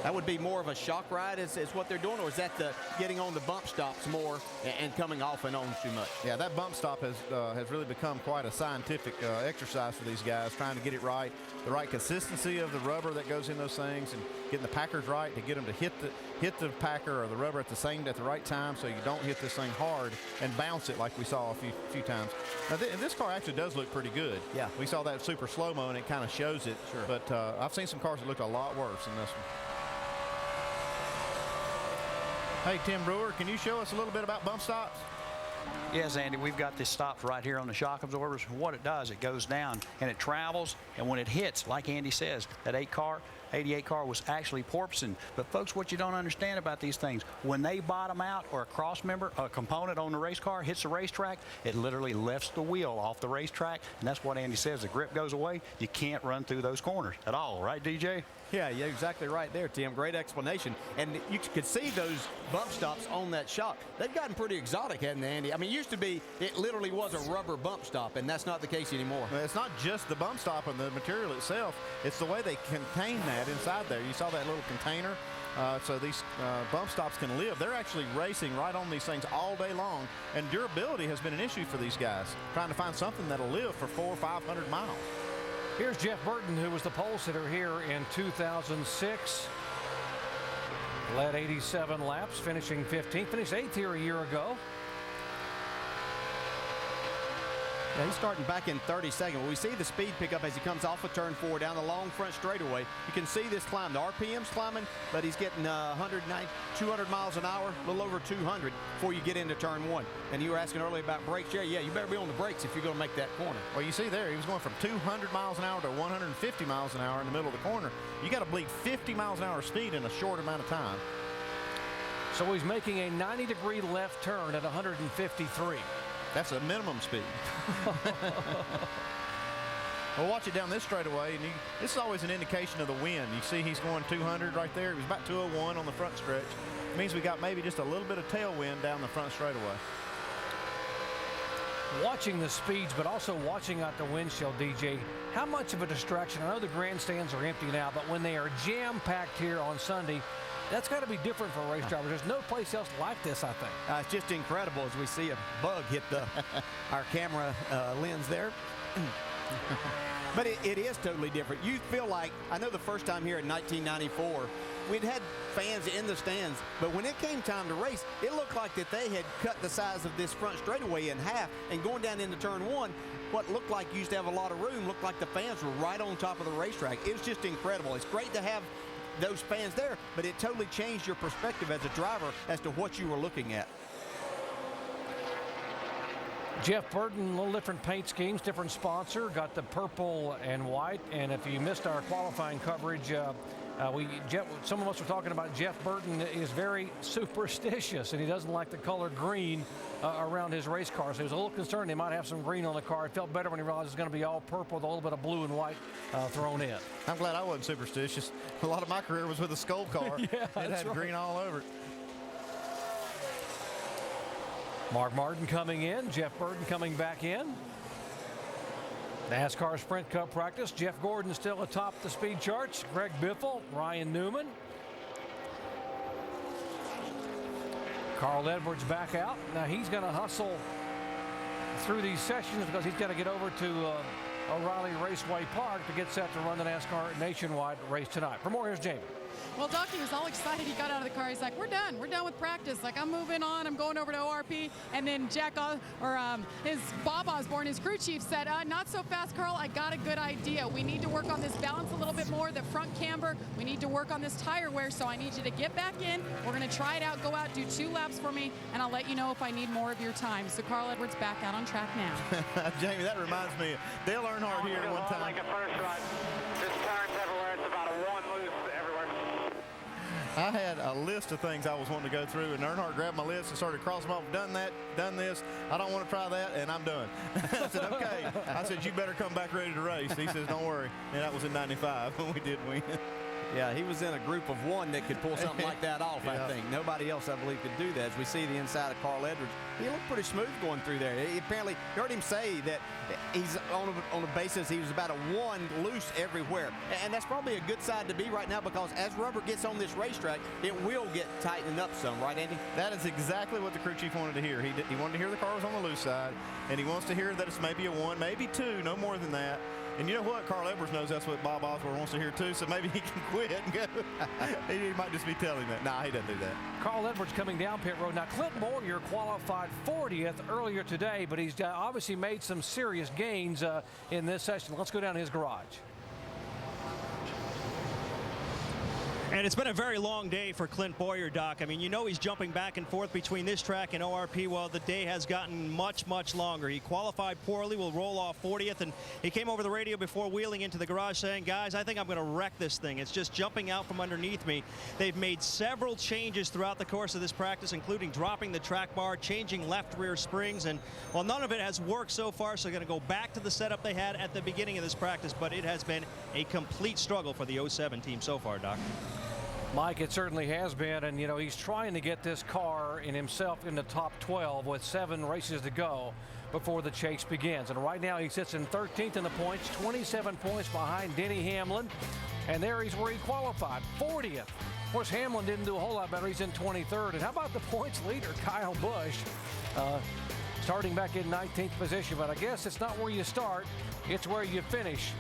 That would be more of a shock ride is what they're doing, or is that the getting on the bump stops more and coming off and on too much? Yeah, that bump stop has really become quite a scientific exercise for these guys, trying to get it right, the right consistency of the rubber that goes in those things, and getting the packers right to get them to hit the packer or the rubber at the right time, so you don't hit this thing hard and bounce it like we saw a few times. Now, this car actually does look pretty good. Yeah, we saw that super slow-mo and it kind of shows it. Sure. But I've seen some cars that look a lot worse than this one. Hey, Tim Brewer, can you show us a little bit about bump stops? Yes, Andy, we've got this stopped right here on the shock absorbers. What it does, it goes down and it travels, and when it hits, like Andy says, that 88 car was actually porpoising. But folks, what you don't understand about these things, when they bottom out or a cross member, a component on the race car hits the racetrack, it literally lifts the wheel off the racetrack, and that's what Andy says, the grip goes away. You can't run through those corners at all, right, DJ? Yeah, you're exactly right there, Tim. Great explanation. And you could see those bump stops on that shock. They've gotten pretty exotic, haven't they, Andy? I mean, it used to be, it literally was a rubber bump stop, and that's not the case anymore. Well, it's not just the bump stop and the material itself. It's the way they contain that inside there. You saw that little container. So these bump stops can live. They're actually racing right on these things all day long, and durability has been an issue for these guys, trying to find something that'll live for 400 or 500 miles. Here's Jeff Burton, who was the pole sitter here in 2006. Led 87 laps, finishing 15th. Finished 8th here a year ago. Yeah, he's starting back in 32nd. Well, we see the speed pick up as he comes off of turn 4 down the long front straightaway. You can see this climb. The RPM's climbing, but he's getting 200 miles an hour, a little over 200 before you get into turn 1. And you were asking earlier about brakes. Yeah, you better be on the brakes if you're going to make that corner. Well, you see there, he was going from 200 miles an hour to 150 miles an hour in the middle of the corner. You got to bleed 50 miles an hour speed in a short amount of time. So he's making a 90-degree left turn at 153. That's a minimum speed. Well, watch it down this straightaway, and this is always an indication of the wind. You see he's going 200 right there. He was about 201 on the front stretch. It means we got maybe just a little bit of tailwind down the front straightaway. Watching the speeds, but also watching out the windshield, DJ, how much of a distraction? I know the grandstands are empty now, but when they are jam-packed here on Sunday, that's got to be different for race drivers. There's no place else like this, I think. It's just incredible as we see a bug hit our camera lens there. But it is totally different. You feel like, I know the first time here in 1994, we'd had fans in the stands, but when it came time to race, it looked like that they had cut the size of this front straightaway in half, and going down into turn 1, what looked like used to have a lot of room looked like the fans were right on top of the racetrack. It was just incredible. It's great to have those fans there, but it totally changed your perspective as a driver as to what you were looking at. Jeff Burton, a little different paint schemes, different sponsor, got the purple and white. And if you missed our qualifying coverage, some of us were talking about Jeff Burton is very superstitious, and he doesn't like the color green around his race car. So he was a little concerned he might have some green on the car. It felt better when he realized it was going to be all purple with a little bit of blue and white thrown in. I'm glad I wasn't superstitious. A lot of my career was with a Skull car. Yeah, it had green all over it. Mark Martin coming in, Jeff Burton coming back in. NASCAR Sprint Cup practice. Jeff Gordon still atop the speed charts. Greg Biffle, Ryan Newman. Carl Edwards back out. Now he's going to hustle through these sessions because he's got to get over to O'Reilly Raceway Park to get set to run the NASCAR Nationwide race tonight. For more, here's Jamie. Well, Doc, he was all excited. He got out of the car. He's like, we're done with practice. Like, I'm moving on. I'm going over to ORP. And then his Bob Osborne, his crew chief, said, not so fast, Carl. I got a good idea. We need to work on this balance a little bit more, the front camber. We need to work on this tire wear, so I need you to get back in. We're going to try it out, go out, do 2 laps for me, and I'll let you know if I need more of your time. So Carl Edwards back out on track now. Jamie, that reminds me of Dale Earnhardt here one time. Like a first run. This turns everywhere. It's about a 1 loose everywhere. I had a list of things I was wanting to go through, and Earnhardt grabbed my list and started crossing them off. Done that, done this. I don't want to try that, and I'm done. I said, okay. I said, you better come back ready to race. He says, don't worry. And that was in 95 when we did win. Yeah, he was in a group of 1 that could pull something like that off, I think. Nobody else, I believe, could do that. As we see the inside of Carl Edwards, he looked pretty smooth going through there. He apparently, you heard him say that he's on a basis, he was about a 1 loose everywhere. And that's probably a good side to be right now, because as rubber gets on this racetrack, it will get tightening up some, right, Andy? That is exactly what the crew chief wanted to hear. He wanted to hear the car was on the loose side, and he wants to hear that it's maybe a 1, maybe 2, no more than that. And you know what? Carl Edwards knows that's what Bob Osborne wants to hear too, so maybe he can quit and go. He might just be telling that. Nah, he doesn't do that. Carl Edwards coming down pit road. Now, Clint Boyer qualified 40th earlier today, but he's obviously made some serious gains in this session. Let's go down to his garage. And it's been a very long day for Clint Boyer, Doc. I mean, you know he's jumping back and forth between this track and ORP. Well, the day has gotten much, much longer. He qualified poorly, will roll off 40th, and he came over the radio before wheeling into the garage saying, guys, I think I'm going to wreck this thing. It's just jumping out from underneath me. They've made several changes throughout the course of this practice, including dropping the track bar, changing left rear springs, and well, none of it has worked so far, so they're going to go back to the setup they had at the beginning of this practice, but it has been a complete struggle for the 07 team so far, Doc. Mike, it certainly has been, and you know he's trying to get this car and himself in the top 12 with 7 races to go before the chase begins. And right now he sits in 13th in the points, 27 points behind Denny Hamlin, and there he's where he qualified, 40th. Of course, Hamlin didn't do a whole lot better. He's in 23rd. And how about the points leader, Kyle Busch, starting back in 19th position? But I guess it's not where you start, it's where you finish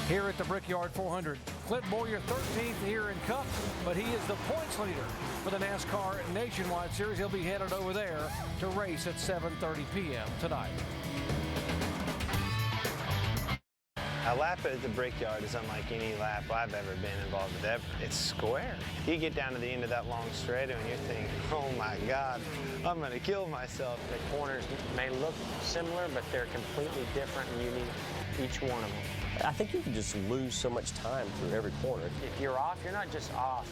here at the Brickyard 400 Clint Boyer 13th here in Cup, but he is the points leader for the NASCAR Nationwide Series. He'll be headed over there to race at 7:30 p.m. tonight. A lap at the Brickyard is unlike any lap I've ever been involved with ever. It's square. You get down to the end of that long straightaway and you're thinking, oh my God, I'm going to kill myself. The corners may look similar, but they're completely different and unique, each one of them. I think you can just lose so much time through every corner. If you're off, you're not just off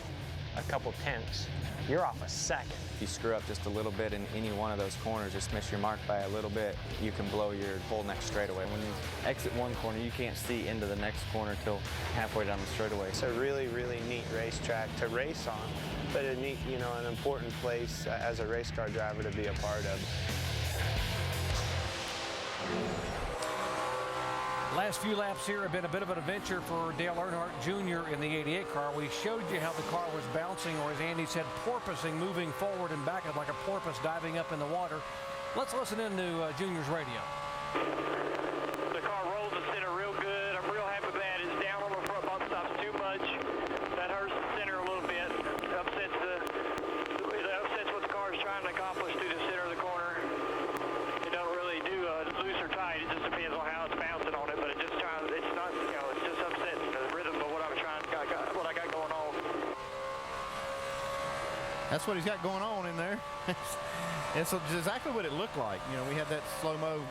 a couple tenths. You're off a second. If you screw up just a little bit in any one of those corners, just miss your mark by a little bit, you can blow your whole next straightaway. When you exit one corner, you can't see into the next corner till halfway down the straightaway. It's a really, really neat racetrack to race on, but a neat, an important place as a race car driver to be a part of. Last few laps here have been a bit of an adventure for Dale Earnhardt Jr. in the 88 car. We showed you how the car was bouncing, or as Andy said, porpoising, moving forward and back like a porpoise diving up in the water. Let's listen into Junior's radio. The car rolls the center real good. I'm real happy with that. It's down on the front bump stops too much. That hurts the center a little bit. It upsets what the car is trying to accomplish through the center of the corner. It don't really do loose or tight. It just depends on how it's bouncing on it. But it's not, it's just upsetting the rhythm of what I got going on. That's what he's got going on in there. It's exactly what it looked like. We had that slow-mo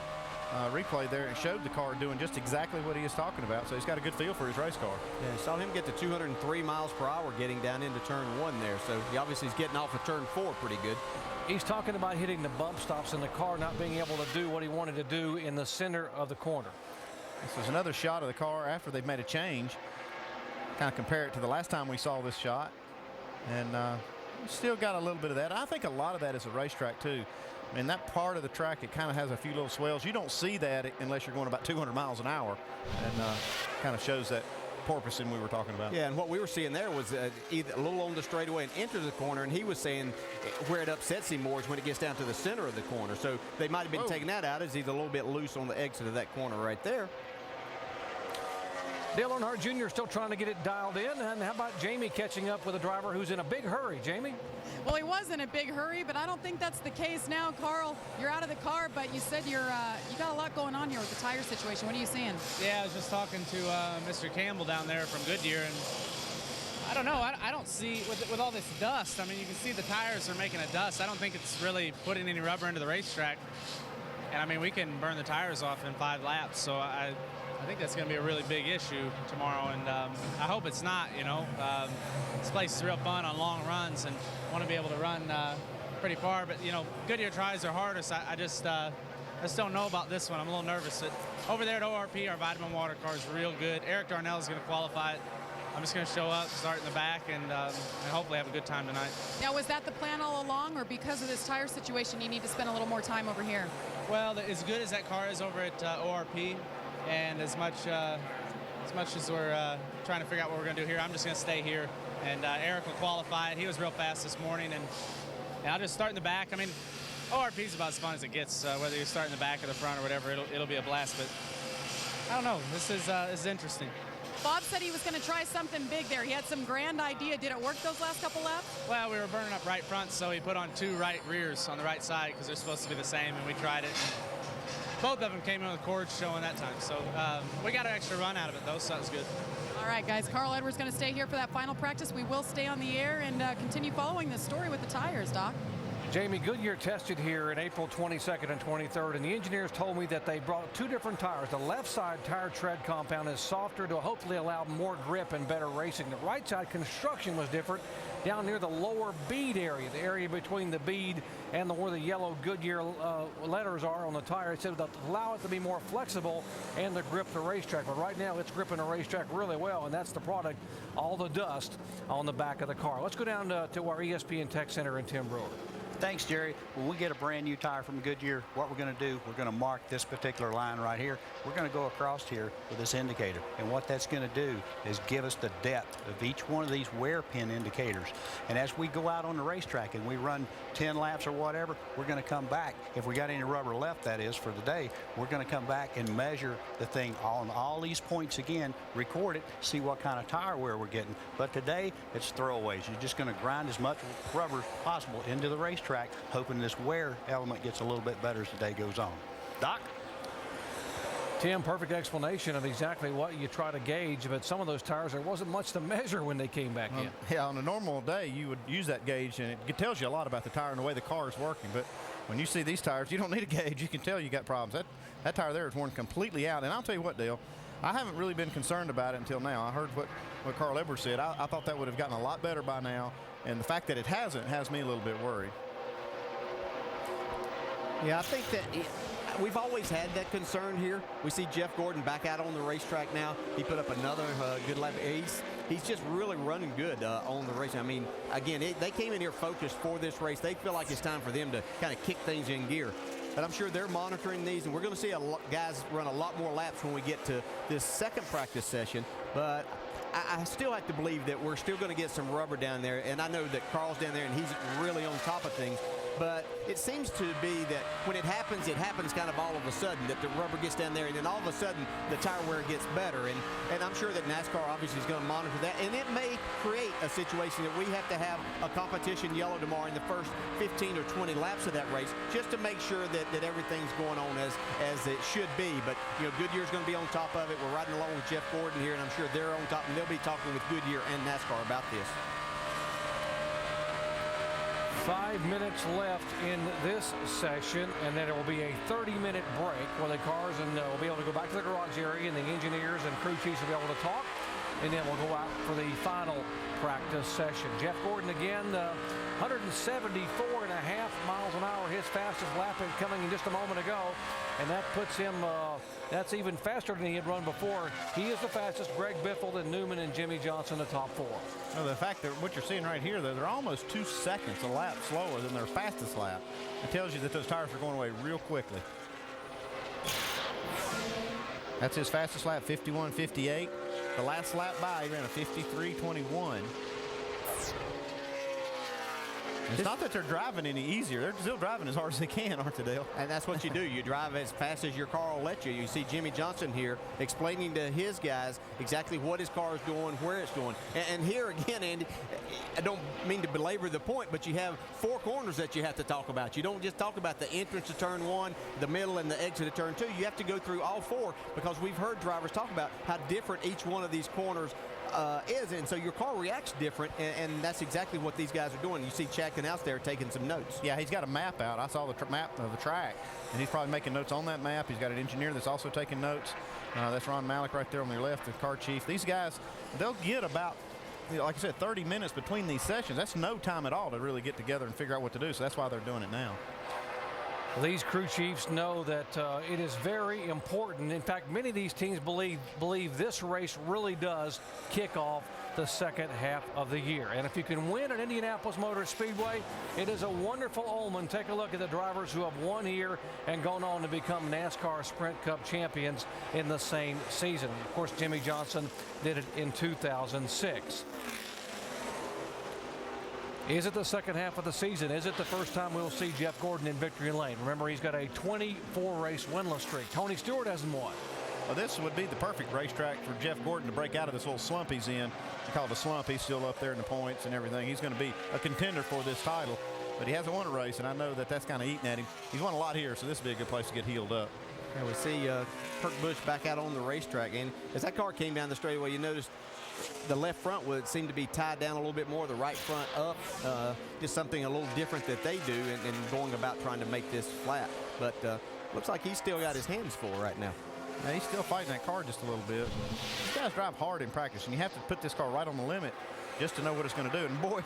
replay there and showed the car doing just exactly what he is talking about. So he's got a good feel for his race car. Yeah, saw him get to 203 miles per hour getting down into turn 1 there. So he obviously is getting off of turn 4 pretty good. He's talking about hitting the bump stops in the car, not being able to do what he wanted to do in the center of the corner. This is another shot of the car after they've made a change. Kind of compare it to the last time we saw this shot. And still got a little bit of that. I think a lot of that is a racetrack too. I mean, that part of the track, it kind of has a few little swells. You don't see that unless you're going about 200 miles an hour. And kind of shows that porpoising we were talking about. Yeah, and what we were seeing there was either a little on the straightaway and enter the corner, and he was saying where it upsets him more is when it gets down to the center of the corner. So they might have been taking that out as he's a little bit loose on the exit of that corner right there. Dale Earnhardt Jr. still trying to get it dialed in. And how about Jamie catching up with a driver who's in a big hurry? Jamie? Well, he was in a big hurry, but I don't think that's the case now. Carl, you're out of the car, but you said you got a lot going on here with the tire situation. What are you seeing? Yeah, I was just talking to Mr. Campbell down there from Goodyear, and I don't know. I don't see, with all this dust, I mean, you can see the tires are making a dust. I don't think it's really putting any rubber into the racetrack. And, I mean, we can burn the tires off in 5 laps, so I think that's going to be a really big issue tomorrow, and I hope it's not, This place is real fun on long runs and want to be able to run pretty far, but, Goodyear tries their hardest. I just don't know about this one. I'm a little nervous. Over there at ORP, our vitamin water car is real good. Eric Darnell is going to qualify it. I'm just going to show up, start in the back, and hopefully have a good time tonight. Now, was that the plan all along, or because of this tire situation, you need to spend a little more time over here? Well, as good as that car is over at ORP, and as much as we're trying to figure out what we're going to do here, I'm just going to stay here. And Eric will qualify it. He was real fast this morning, and I'll just start in the back. I mean, ORP is about as fun as it gets. Whether you start in the back or the front or whatever, it'll be a blast. But I don't know. This is interesting. Bob said he was going to try something big there. He had some grand idea. Did it work those last couple laps? Well, we were burning up right front, so he put on 2 right rears on the right side because they're supposed to be the same, and we tried it. Both of them came in with cords showing that time. So we got an extra run out of it, though, so that was good. All right, guys. Carl Edwards going to stay here for that final practice. We will stay on the air and continue following this story with the tires, Doc. Jamie, Goodyear tested here in April 22nd and 23rd, and the engineers told me that they brought 2 different tires. The left side tire tread compound is softer to hopefully allow more grip and better racing. The right side construction was different down near the lower bead area, the area between the bead and where the yellow Goodyear letters are on the tire. It said that allow it to be more flexible and to grip the racetrack. But right now it's gripping the racetrack really well, and that's the product, all the dust on the back of the car. Let's go down to our ESPN Tech Center in Tim Brewer. Thanks, Jerry. When we get a brand new tire from Goodyear, what we're going to do, we're going to mark this particular line right here. We're going to go across here with this indicator. And what that's going to do is give us the depth of each one of these wear pin indicators. And as we go out on the racetrack and we run 10 laps or whatever, we're going to come back. If we got any rubber left, that is, for the day, we're going to come back and measure the thing on all these points again, record it, see what kind of tire wear we're getting. But today, it's throwaways. You're just going to grind as much rubber as possible into the racetrack, hoping this wear element gets a little bit better as the day goes on. Doc? Tim, perfect explanation of exactly what you try to gauge, but some of those tires, there wasn't much to measure when they came back in. Yeah, on a normal day, you would use that gauge, and it tells you a lot about the tire and the way the car is working. But when you see these tires, you don't need a gauge. You can tell you got problems. That tire there is worn completely out. And I'll tell you what, Dale, I haven't really been concerned about it until now. I heard what Carl Edwards said. I thought that would have gotten a lot better by now, and the fact that it hasn't has me a little bit worried. Yeah, I think that we've always had that concern here. We see Jeff Gordon back out on the racetrack now. He put up another good lap. He's just really running good on the race. I mean, again, they came in here focused for this race. They feel like it's time for them to kind of kick things in gear. But I'm sure they're monitoring these, and we're going to see guys run a lot more laps when we get to this second practice session. But I still have to believe that we're still going to get some rubber down there. And I know that Carl's down there, and he's really on top of things. But it seems to be that when it happens kind of all of a sudden, that the rubber gets down there, and then all of a sudden the tire wear gets better. And I'm sure that NASCAR obviously is going to monitor that. And it may create a situation that we have to have a competition yellow tomorrow in the first 15 or 20 laps of that race, just to make sure that everything's going on as it should be. But, you know, Goodyear's going to be on top of it. We're riding along with Jeff Gordon here, and I'm sure they're on top, and they'll be talking with Goodyear and NASCAR about this. 5 minutes left in this session, and then it will be a 30-minute break where the cars will be able to go back to the garage area, and the engineers and crew chiefs will be able to talk, and then we'll go out for the final practice session. Jeff Gordon again, 174.5 miles an hour, his fastest lap coming in just a moment ago, and that puts him, that's even faster than he had run before. He is the fastest. Greg Biffle and Newman and Jimmie Johnson, the top four. Well, the fact that what you're seeing right here, though, they're almost 2 seconds a lap slower than their fastest lap. It tells you that those tires are going away real quickly. That's his fastest lap, 51.58. The last lap by, he ran a 53.21. It's not that they're driving any easier. They're still driving as hard as they can, aren't they, Dale? And that's what you do. You drive as fast as your car will let you. You see Jimmie Johnson here explaining to his guys exactly what his car is doing, where it's going. And here again, Andy, I don't mean to belabor the point, but you have 4 corners that you have to talk about. You don't just talk about the entrance to turn 1, the middle, and the exit to turn 2. You have to go through all 4, because we've heard drivers talk about how different each one of these corners is, and so your car reacts different, and that's exactly what these guys are doing. You see Chad Canals there taking some notes. Yeah, he's got a map out. I saw the map of the track, and he's probably making notes on that map. He's got an engineer that's also taking notes. That's Ron Malik right there on your left, the car chief. These guys, they'll get about, like I said, 30 minutes between these sessions. That's no time at all to really get together and figure out what to do, so that's why they're doing it now. These crew chiefs know that it is very important. In fact, many of these teams believe this race really does kick off the second half of the year. And if you can win at Indianapolis Motor Speedway, it is a wonderful omen. Take a look at the drivers who have won here and gone on to become NASCAR Sprint Cup champions in the same season. Of course, Jimmie Johnson did it in 2006. Is it the second half of the season? Is it the first time we'll see Jeff Gordon in victory lane? Remember, he's got a 24-race winless streak. Tony Stewart hasn't won. Well, this would be the perfect racetrack for Jeff Gordon to break out of this little slump he's in. We call it a slump. He's still up there in the points and everything. He's going to be a contender for this title, but he hasn't won a race, and I know that that's kind of eating at him. He's won a lot here, so this would be a good place to get healed up. And we see Kurt Busch back out on the racetrack, and as that car came down the straightaway, you noticed the left front would seem to be tied down a little bit more, the right front up, just something a little different that they do in going about trying to make this flat. But looks like he's still got his hands full right now. Yeah, he's still fighting that car just a little bit. These guys drive hard in practice, and you have to put this car right on the limit just to know what it's going to do. And boy,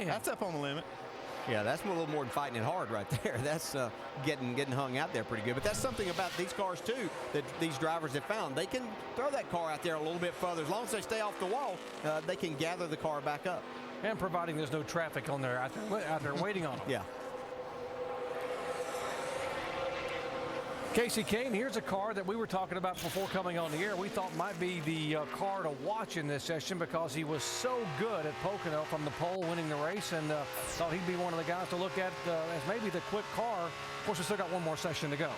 that's up on the limit. Yeah, that's a little more than fighting it hard right there. That's getting hung out there pretty good. But that's something about these cars, too, that these drivers have found. They can throw that car out there a little bit further. As long as they stay off the wall, they can gather the car back up. And providing there's no traffic on there out there waiting on them. Yeah. Casey Kane, here's a car that we were talking about before coming on the air. We thought might be the car to watch in this session because he was so good at Pocono from the pole, winning the race, and thought he'd be one of the guys to look at as maybe the quick car. Of course, we still got one more session to go.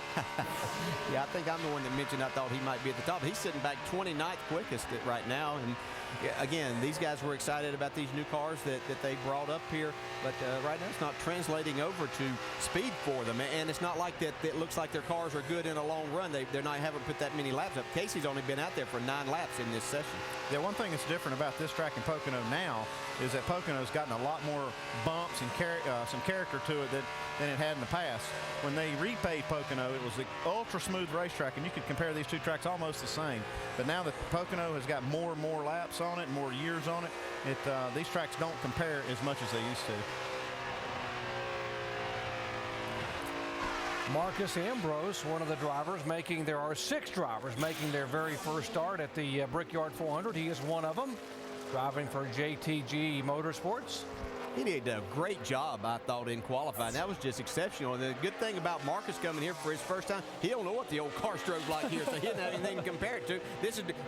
Yeah, I think I'm the one that mentioned I thought he might be at the top. He's sitting back 29th quickest right now. And again, these guys were excited about these new cars that they brought up here. But right now it's not translating over to speed for them. And it's not like that it looks like their cars are good in a long run. Haven't put that many laps up. Casey's only been out there for 9 laps in this session. Yeah, one thing that's different about this track in Pocono now is that Pocono's gotten a lot more bumps and some character to it than it had in the past. When they repaved Pocono, it was an ultra-smooth racetrack, and you could compare these two tracks almost the same. But now that Pocono has got more and more laps on it, more years on it, these tracks don't compare as much as they used to. Marcus Ambrose, one of the drivers, there are 6 drivers making their very first start at the Brickyard 400. He is one of them, driving for JTG Motorsports. He did a great job, I thought, in qualifying. That was just exceptional. And the good thing about Marcus coming here for his first time, he don't know what the old cars drove like here, so he didn't have anything to compare it to.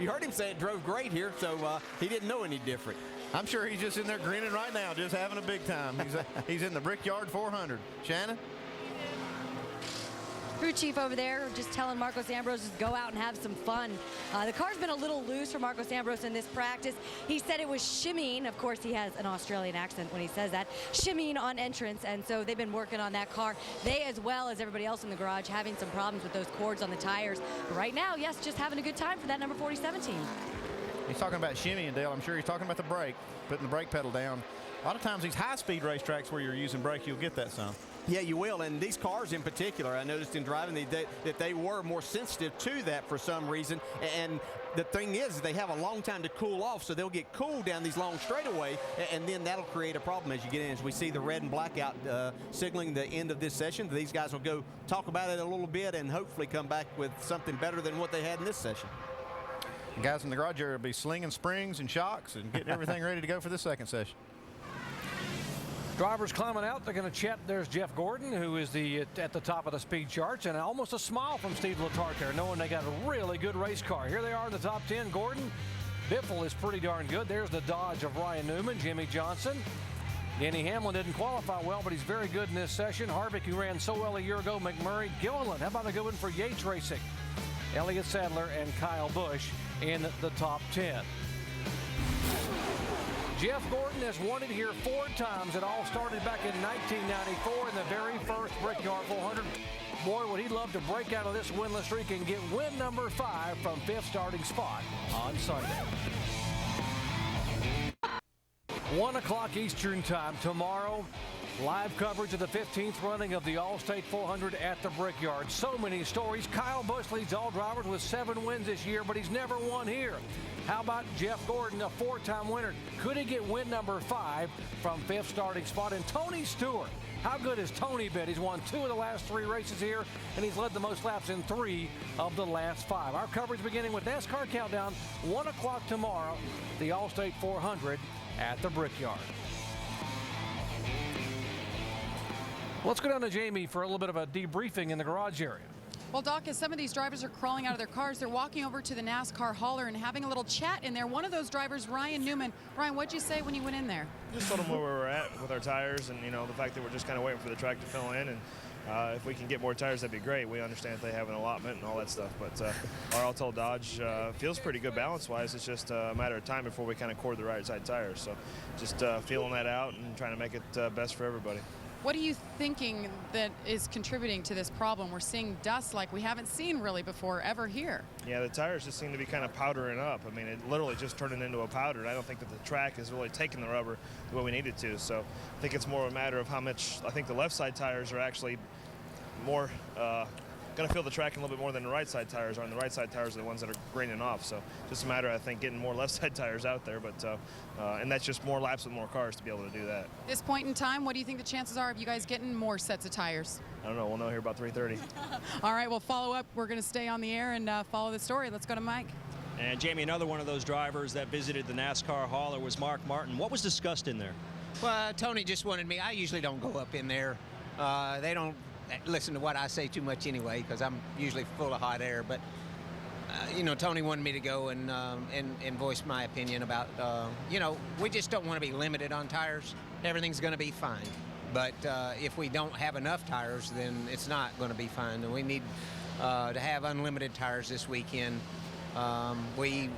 You heard him say it drove great here, so he didn't know any different. I'm sure he's just in there grinning right now, just having a big time. He's in the Brickyard 400. Shannon? Crew chief over there just telling Marcos Ambrose to go out and have some fun. The car's been a little loose for Marcos Ambrose in this practice. He said it was shimmying. Of course, he has an Australian accent when he says that. Shimmying on entrance, and so they've been working on that car. They, as well as everybody else in the garage, having some problems with those cords on the tires. But right now, yes, just having a good time for that number 4017. He's talking about shimmying, Dale. I'm sure he's talking about the brake, putting the brake pedal down. A lot of times these high-speed racetracks where you're using brake, you'll get that some. Yeah, you will. And these cars in particular, I noticed in driving that they were more sensitive to that for some reason. And the thing is, they have a long time to cool off, so they'll get cooled down these long straightaway, and then that'll create a problem as you get in. As we see the red and black out signaling the end of this session, these guys will go talk about it a little bit and hopefully come back with something better than what they had in this session. And guys in the garage area will be slinging springs and shocks and getting everything ready to go for the second session. Drivers climbing out. They're going to chat. There's Jeff Gordon, who is at the top of the speed charts, and almost a smile from Steve Letarte there, knowing they got a really good race car. Here they are in the top 10. Gordon, Biffle is pretty darn good. There's the Dodge of Ryan Newman, Jimmie Johnson. Denny Hamlin didn't qualify well, but he's very good in this session. Harvick, who ran so well a year ago. McMurray, Gilliland. How about a good one for Yates Racing? Elliott Sadler and Kyle Busch in the top 10. Jeff Gordon has won it here 4 times. It all started back in 1994 in the very first Brickyard 400. Boy, would he love to break out of this winless streak and get win number 5 from 5th starting spot on Sunday. 1 o'clock Eastern time tomorrow. Live coverage of the 15th running of the Allstate 400 at the Brickyard. So many stories. Kyle Busch leads all drivers with 7 wins this year, but he's never won here. How about Jeff Gordon, a 4-time winner? Could he get win number 5 from 5th starting spot? And Tony Stewart, how good has Tony been? He's won 2 of the last 3 races here, and he's led the most laps in 3 of the last 5. Our coverage beginning with NASCAR Countdown, 1 o'clock tomorrow, the Allstate 400 at the Brickyard. Let's go down to Jamie for a little bit of a debriefing in the garage area. Well, Doc, as some of these drivers are crawling out of their cars, they're walking over to the NASCAR hauler and having a little chat in there. One of those drivers, Ryan Newman. Ryan, what'd you say when you went in there? Just told them where we were at with our tires and, the fact that we're just kind of waiting for the track to fill in. And if we can get more tires, that'd be great. We understand that they have an allotment and all that stuff. But our all-told Dodge feels pretty good balance-wise. It's just a matter of time before we kind of cord the right side tires. So just feeling that out and trying to make it best for everybody. What are you thinking that is contributing to this problem? We're seeing dust like we haven't seen really before ever here. Yeah, the tires just seem to be kind of powdering up. I mean, it literally just turned it into a powder. And I don't think that the track is really taking the rubber the way we need it to. So I think it's more a matter of how much. I think the left side tires are actually more going to feel the track a little bit more than the right side tires are, and the right side tires are the ones that are graining off. So just a matter, I think, getting more left side tires out there, but and that's just more laps with more cars to be able to do that. This point in time, what do you think the chances are of you guys getting more sets of tires? I don't know. We'll know here about 3:30. All right, we'll follow up. We're going to stay on the air and follow the story. Let's go to Mike. And Jamie, another one of those drivers that visited the NASCAR hauler was Mark Martin. What was discussed in there? Well, Tony just wanted me. I usually don't go up in there. They don't listen to what I say too much anyway, because I'm usually full of hot air. But you know, Tony wanted me to go and voice my opinion about, you know, we just don't want to be limited on tires. Everything's going to be fine. But if we don't have enough tires, then it's not going to be fine. And we need to have unlimited tires this weekend. We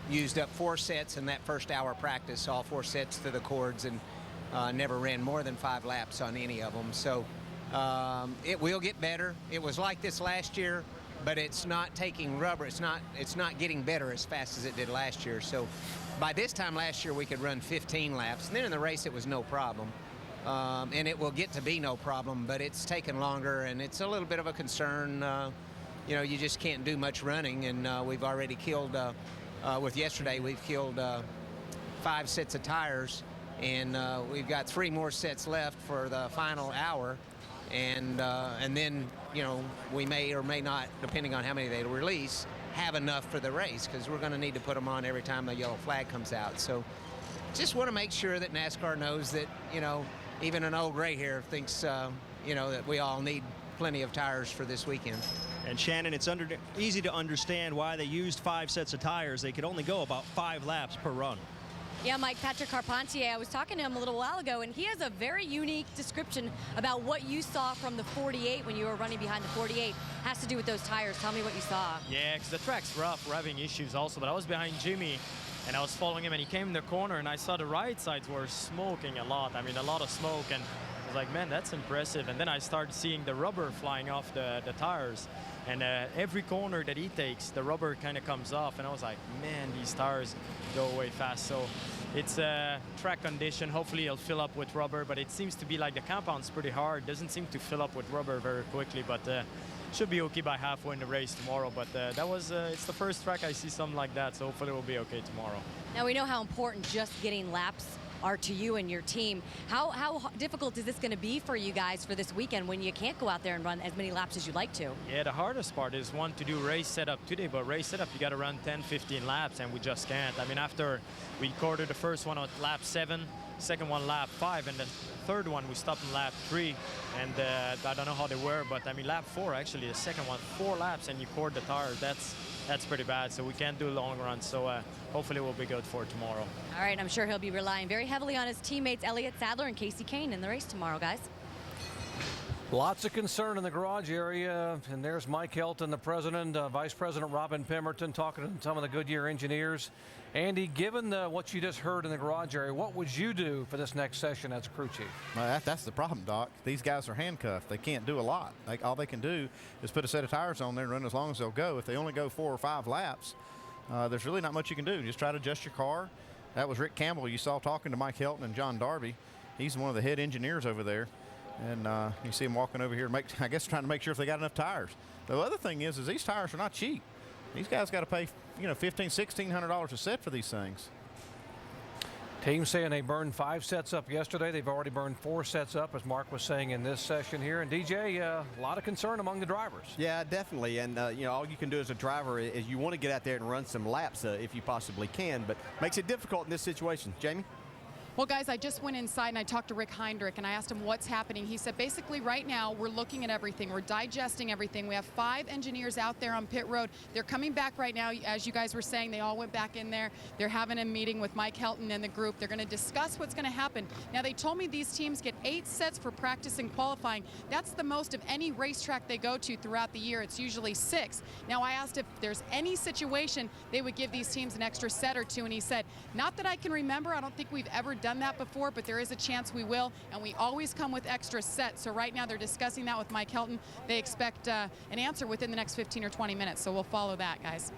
used up 4 sets in that first hour practice, all 4 sets to the cords, and never ran more than 5 laps on any of them. So it will get better. It was like this last year, but it's not taking rubber. It's not getting better as fast as it did last year. So by this time last year, we could run 15 laps. And then in the race, it was no problem. And it will get to be no problem, but it's taken longer, and it's a little bit of a concern. You know, you just can't do much running, and we've already killed, with yesterday, we've killed 5 sets of tires, and we've got 3 more sets left for the final hour. And then, you know, we may or may not, depending on how many they release, have enough for the race, because we're going to need to put them on every time the yellow flag comes out. So just want to make sure that NASCAR knows that, you know, even an old gray hair thinks, you know, that we all need plenty of tires for this weekend. And Shannon, it's easy to understand why they used 5 sets of tires. They could only go about 5 laps per run. Yeah, Mike, Patrick Carpentier, I was talking to him a little while ago, and he has a very unique description about what you saw from the 48 when you were running behind the 48. Has to do with those tires. Tell me what you saw. Yeah, because the track's rough. We're having issues also, but I was behind Jimmie, and I was following him, and he came in the corner, and I saw the right sides were smoking a lot. I mean, a lot of smoke, and I was like, man, that's impressive. And then I started seeing the rubber flying off the tires. And every corner that he takes, the rubber kind of comes off. And I was like, man, these tires go away fast. So it's track condition. Hopefully it'll fill up with rubber. But it seems to be like the compound's pretty hard. Doesn't seem to fill up with rubber very quickly. But should be okay by halfway in the race tomorrow. But that was it's the first track I see something like that. So hopefully it will be okay tomorrow. Now we know how important just getting laps are to you and your team. How difficult is this going to be for you guys for this weekend when you can't go out there and run as many laps as you'd like to? Yeah, the hardest part is one to do race setup today, but race setup you got to run 10-15 laps, and we just can't. I mean, after we recorded the first one at lap 7, second one lap 5, and the third one we stopped in lap 3, and I don't know how they were, but I mean lap 4 actually, the second one, 4 laps and you cord the tires. That's pretty bad, so we can't do long runs. So hopefully we'll be good for tomorrow. All right, I'm sure he'll be relying very heavily on his teammates Elliott Sadler and Casey Kane in the race tomorrow, guys. Lots of concern in the garage area, and there's Mike Helton, the president, Vice President Robin Pemberton, talking to some of the Goodyear engineers. Andy, given what you just heard in the garage area, what would you do for this next session as crew chief? Well, that's the problem, Doc. These guys are handcuffed. They can't do a lot. All they can do is put a set of tires on there and run as long as they'll go. If they only go 4 or 5 laps, there's really not much you can do. Just try to adjust your car. That was Rick Campbell you saw talking to Mike Helton and John Darby. He's one of the head engineers over there. And you see him walking over here, I guess trying to make sure if they got enough tires. The other thing is these tires are not cheap. These guys got to pay, you know, $1,500, $1,600 a set for these things. Team saying they burned 5 sets up yesterday. They've already burned 4 sets up, as Mark was saying in this session here. And DJ, a lot of concern among the drivers. Yeah, definitely. And you know, all you can do as a driver is you want to get out there and run some laps if you possibly can, but makes it difficult in this situation. Jamie? Well, guys, I just went inside and I talked to Rick Heinrich and I asked him what's happening. He said basically right now we're looking at everything. We're digesting everything. We have 5 engineers out there on pit road. They're coming back right now. As you guys were saying, they all went back in there. They're having a meeting with Mike Helton and the group. They're going to discuss what's going to happen. Now, they told me these teams get 8 sets for practice and qualifying. That's the most of any racetrack they go to throughout the year. It's usually 6. Now, I asked if there's any situation they would give these teams an extra set or 2, and he said, not that I can remember. I don't think we've ever done that before, but there is a chance we will, and we always come with extra sets. So right now they're discussing that with Mike Helton. They expect an answer within the next 15 or 20 minutes, so we'll follow that, guys.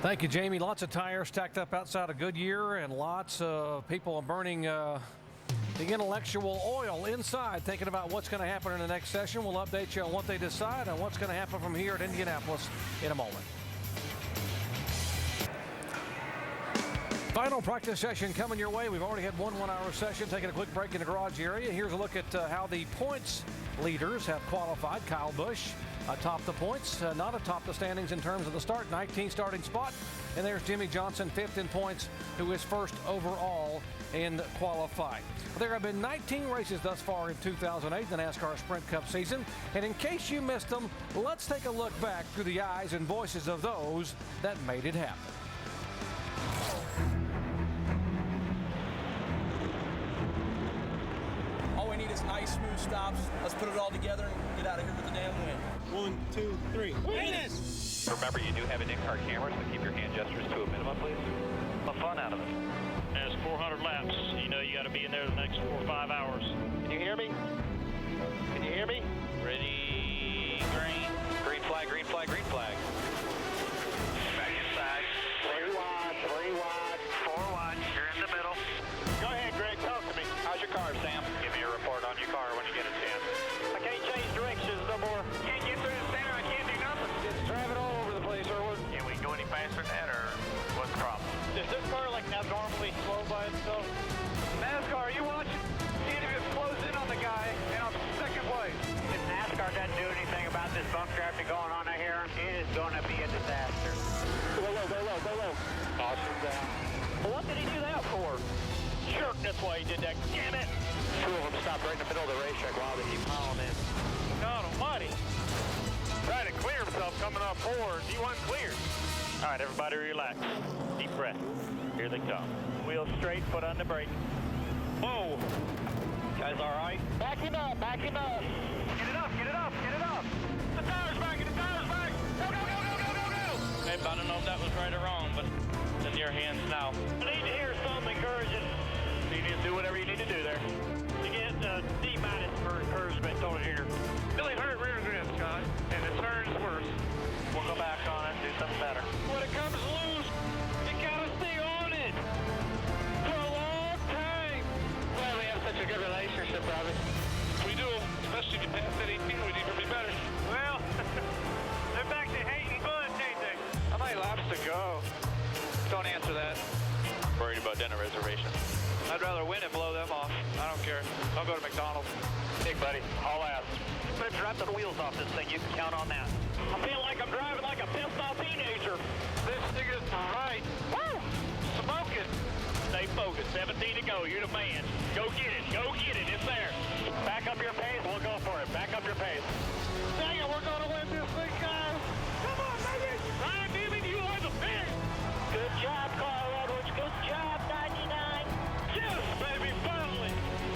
Thank you, Jamie. Lots of tires stacked up outside of Goodyear, and lots of people are burning the intellectual oil inside, thinking about what's going to happen in the next session. We'll update you on what they decide and what's going to happen from here at Indianapolis in a moment. Final practice session coming your way. We've already had one 1-hour session. Taking a quick break in the garage area. Here's a look at how the points leaders have qualified. Kyle Busch atop the points, not atop the standings in terms of the start, 19th starting spot. And there's Jimmie Johnson, 5th in points, who is first overall in qualifying. There have been 19 races thus far in 2008, the NASCAR Sprint Cup season. And in case you missed them, let's take a look back through the eyes and voices of those that made it happen. All we need is nice, smooth stops. Let's put it all together and get out of here with a damn win. 1, 2, 3. Win it! Remember, you do have an in-car camera, so keep your hand gestures to a minimum, please. Have fun out of it. There's 400 laps. You know you got to be in there the next 4 or 5 hours. Can you hear me? Can you hear me? Ready, green. Green flag, green flag, green flag. Back inside. 3 wide, 4 wide. You're in the middle. Go ahead, Greg. Talk to me. How's your car, Sam? Give me a report on your car when you get a chance. I can't change directions no more. Can't get through the center. I can't do nothing. It's driving all over the place, Erwin. Can we go any faster than that, or what's the problem? Is this car like abnormally slow by itself? NASCAR, are you watching? See if it flows in on the guy and on second place. If NASCAR doesn't do anything about this bump traffic going on out here, it is going to be a disaster. Go low, go low, go low. Caution down. Well, what did he do that for? Sure, that's why he did that. Damn it! 2 of them stopped right in the middle of the racetrack while they keep piling in. God almighty. Trying to clear himself coming up forward. He wasn't cleared. All right, everybody relax. Deep breath. Here they come. Wheels straight, foot on the brake. Whoa! Guys all right? Back him up, back him up. Get it up, get it up, get it up. The tire's back, get the tire's back. Go, go, go, go, go, go, go. Hey, I don't know if that was right or wrong, but it's in your hands now. I need to hear something encouraging. You need to do whatever you need to do there. You get D- for encouragement on it here. Really hurt rear grip, Scott, and it turns worse. We'll go back on it and do something better. When it comes loose, you gotta stay on it for a long time. Well, we have such a good relationship, Robbie. We do, especially if you pass that 18, we need to be better. Well, they're back to hating fun, ain't they? How many laps to go? Don't answer that. Worried about dinner reservations. I'd rather win and blow them off. I don't care. I'll go to McDonald's. Hey, buddy, haul ass. Better drop the wheels off this thing. You can count on that. I feel like I'm driving like a pissed-off teenager. This thing is right. Woo! Smoking. Stay focused. 17 to go. You're the man. Go get it. Go get it. It's there. Back up your pace. We'll go for it. Back up your pace. Dang it, we're going to win this thing, guys. Come on, baby. Ryan Newman, you are the best. Good job, Carl Edwards. Good job, 99. Yes, baby, finally.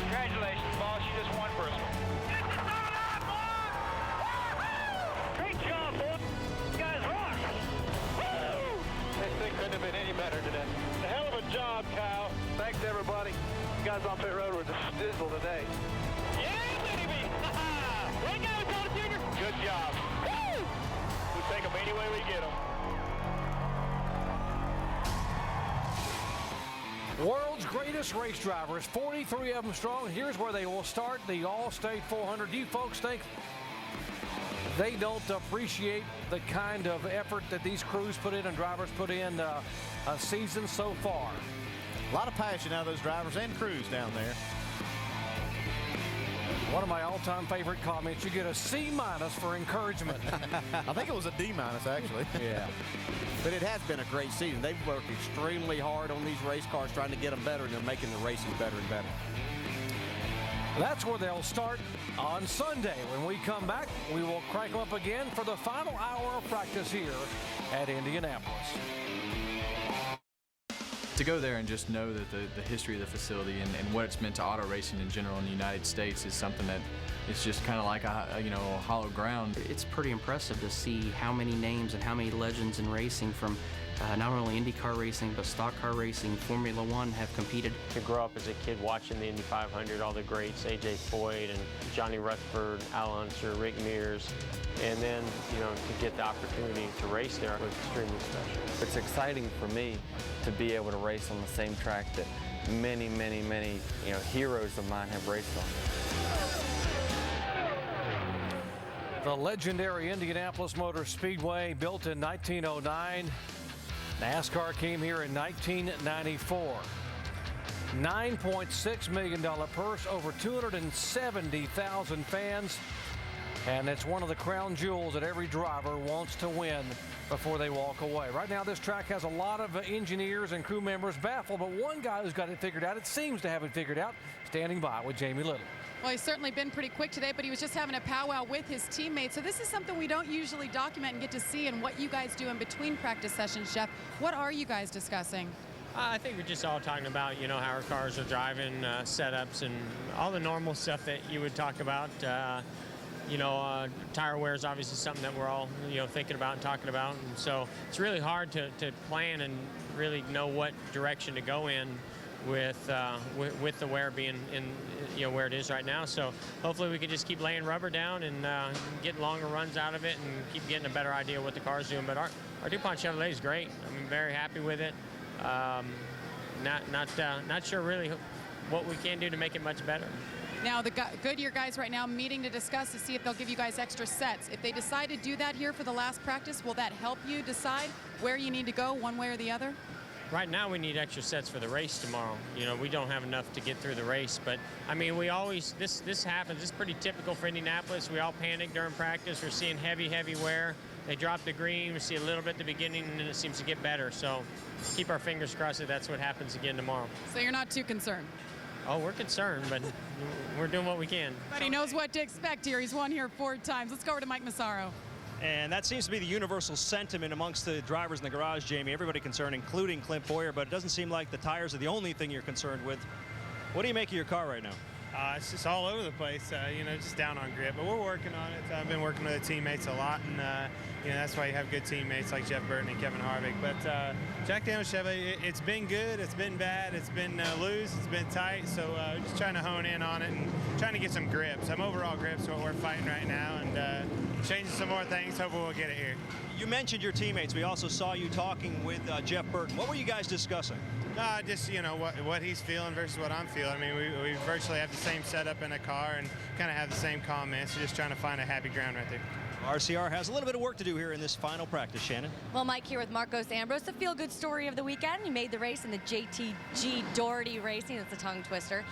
Congratulations, boss. You just won for us. Great job, boy. You guys rock. Woo! This thing couldn't have been any better today. A hell of a job, Kyle. Thanks, everybody. You guys on pit road were just stizzle today. Yeah, baby. Way to go, Tony Jr. Good job. Woo! We take them any way we get them. World's greatest race drivers, 43 of them strong. Here's where they will start, the Allstate 400. Do you folks think they don't appreciate the kind of effort that these crews put in and drivers put in a season so far? A lot of passion out of those drivers and crews down there. One of my all-time favorite comments, you get a C- for encouragement. I think it was a D-, actually. Yeah. But it has been a great season. They've worked extremely hard on these race cars, trying to get them better, and they're making the racing better and better. That's where they'll start on Sunday. When we come back, we will crank them up again for the final hour of practice here at Indianapolis. To go there and just know that the history of the facility and what it's meant to auto racing in general in the United States is something that it's just kind of like a hollow ground. It's pretty impressive to see how many names and how many legends in racing from not only IndyCar racing but stock car racing, Formula One have competed. To grow up as a kid watching the Indy 500, all the greats, A.J. Foyt and Johnny Rutherford, Al Unser, Rick Mears, and then, to get the opportunity to race there was extremely special. It's exciting for me to be able to race on the same track that many, many, many, heroes of mine have raced on. The legendary Indianapolis Motor Speedway, built in 1909. NASCAR came here in 1994. $9.6 million purse, over 270,000 fans. And it's one of the crown jewels that every driver wants to win before they walk away. Right now, this track has a lot of engineers and crew members baffled, but one guy who's got it figured out, it seems to have it figured out, standing by with Jamie Little. Well, he's certainly been pretty quick today, but he was just having a powwow with his teammates. So this is something we don't usually document and get to see in what you guys do in between practice sessions, Jeff. What are you guys discussing? I think we're just all talking about, you know, how our cars are driving, setups, and all the normal stuff that you would talk about. Tire wear is obviously something that we're all, thinking about and talking about. And so it's really hard to plan and really know what direction to go in with the wear being in, where it is right now. So hopefully we can just keep laying rubber down and get longer runs out of it and keep getting a better idea of what the car's doing. But our DuPont Chevrolet is great. I'm very happy with it. Not sure really what we can do to make it much better. Now, the Goodyear guys right now meeting to discuss to see if they'll give you guys extra sets. If they decide to do that here for the last practice, will that help you decide where you need to go one way or the other? Right now we need extra sets for the race tomorrow. We don't have enough to get through the race, but I mean, we always, this happens. It's pretty typical for Indianapolis. We all panic during practice. We're seeing heavy wear. They drop the green. We see a little bit at the beginning, and then it seems to get better. So keep our fingers crossed that that's what happens again tomorrow. So you're not too concerned? Oh, we're concerned, but we're doing what we can. But he knows what to expect here. He's won here 4 times. Let's go over to Mike Massaro. And that seems to be the universal sentiment amongst the drivers in the garage, Jamie. Everybody concerned, including Clint Boyer, but it doesn't seem like the tires are the only thing you're concerned with. What do you make of your car right now? It's just all over the place, just down on grip. But we're working on it. I've been working with the teammates a lot, and that's why you have good teammates like Jeff Burton and Kevin Harvick. But Jack Daniels Chevy, it's been good, it's been bad, it's been loose, it's been tight. So just trying to hone in on it and trying to get some grip. Some overall grips, what we're fighting right now, and changing some more things. Hopefully we'll get it here. You mentioned your teammates. We also saw you talking with Jeff Burton. What were you guys discussing? Just, what he's feeling versus what I'm feeling. I mean, we virtually have the same setup in the car and kind of have the same comments. So just trying to find a happy ground right there. RCR has a little bit of work to do here in this final practice, Shannon. Well, Mike here with Marcos Ambrose, the feel-good story of the weekend. You made the race in the JTG Doherty Racing. It's a tongue twister.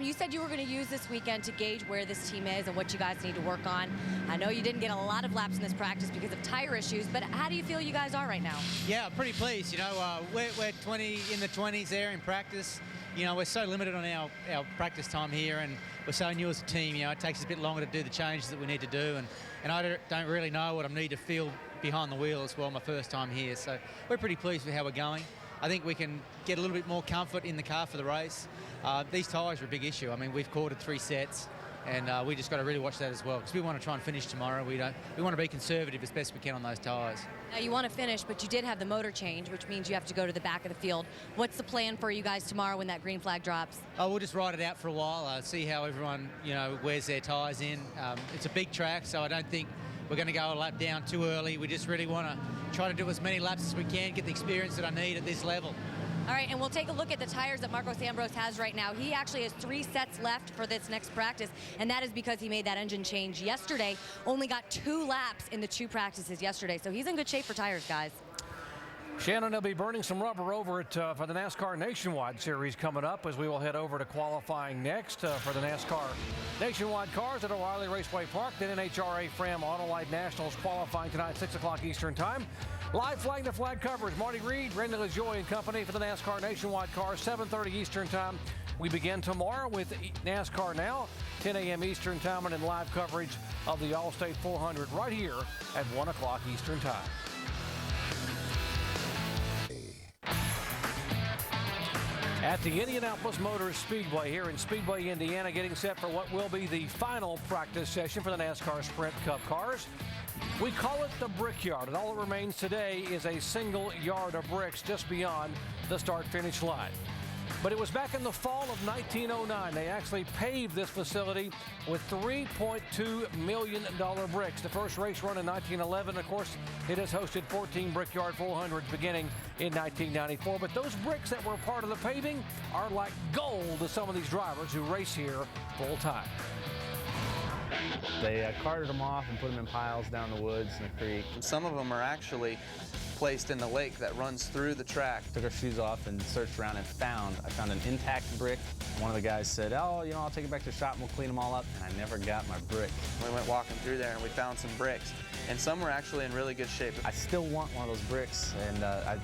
You said you were going to use this weekend to gauge where this team is and what you guys need to work on. I know you didn't get a lot of laps in this practice because of tire issues, but how do you feel you guys are right now? Yeah, pretty pleased. We're 20 in the 20s there in practice. We're so limited on our practice time here, and we're so new as a team. It takes us a bit longer to do the changes that we need to do, and I don't really know what I need to feel behind the wheel as well, my first time here. So we're pretty pleased with how we're going. I think we can get a little bit more comfort in the car for the race. These tyres are a big issue. I mean, we've quartered 3 sets, and we just got to really watch that as well, because we want to try and finish tomorrow. We want to be conservative as best we can on those tyres. Now, you want to finish, but you did have the motor change, which means you have to go to the back of the field. What's the plan for you guys tomorrow when that green flag drops? We'll just ride it out for a while, see how everyone, wears their tyres in. It's a big track, so I don't think we're going to go a lap down too early. We just really want to try to do as many laps as we can, get the experience that I need at this level. All right, and we'll take a look at the tires that Marcos Ambrose has right now. He actually has 3 sets left for this next practice, and that is because he made that engine change yesterday. Only got 2 laps in the 2 practices yesterday, so he's in good shape for tires, guys. Shannon will be burning some rubber over it for the NASCAR Nationwide Series coming up, as we will head over to qualifying next for the NASCAR Nationwide cars at O'Reilly Raceway Park. Then NHRA Fram Autolite Nationals qualifying tonight, 6 o'clock Eastern Time. Live flag to flag coverage. Marty Reed, Randy LaJoie and company for the NASCAR Nationwide cars, 7:30 Eastern Time. We begin tomorrow with NASCAR Now, 10 a.m. Eastern Time, and in live coverage of the Allstate 400 right here at 1 o'clock Eastern Time. At the Indianapolis Motor Speedway here in Speedway, Indiana, getting set for what will be the final practice session for the NASCAR Sprint Cup cars. We call it the Brickyard, and all that remains today is a single yard of bricks just beyond the start-finish line. But it was back in the fall of 1909. They actually paved this facility with $3.2 million bricks. The first race run in 1911. Of course, it has hosted 14 Brickyard 400s beginning in 1994. But those bricks that were part of the paving are like gold to some of these drivers who race here full time. They carted them off and put them in piles down the woods in the creek. Some of them are actually placed in the lake that runs through the track. Took our shoes off and searched around and I found an intact brick. One of the guys said, oh, you know, I'll take it back to the shop and we'll clean them all up. And I never got my brick. We went walking through there and we found some bricks. And some were actually in really good shape. I still want one of those bricks, and I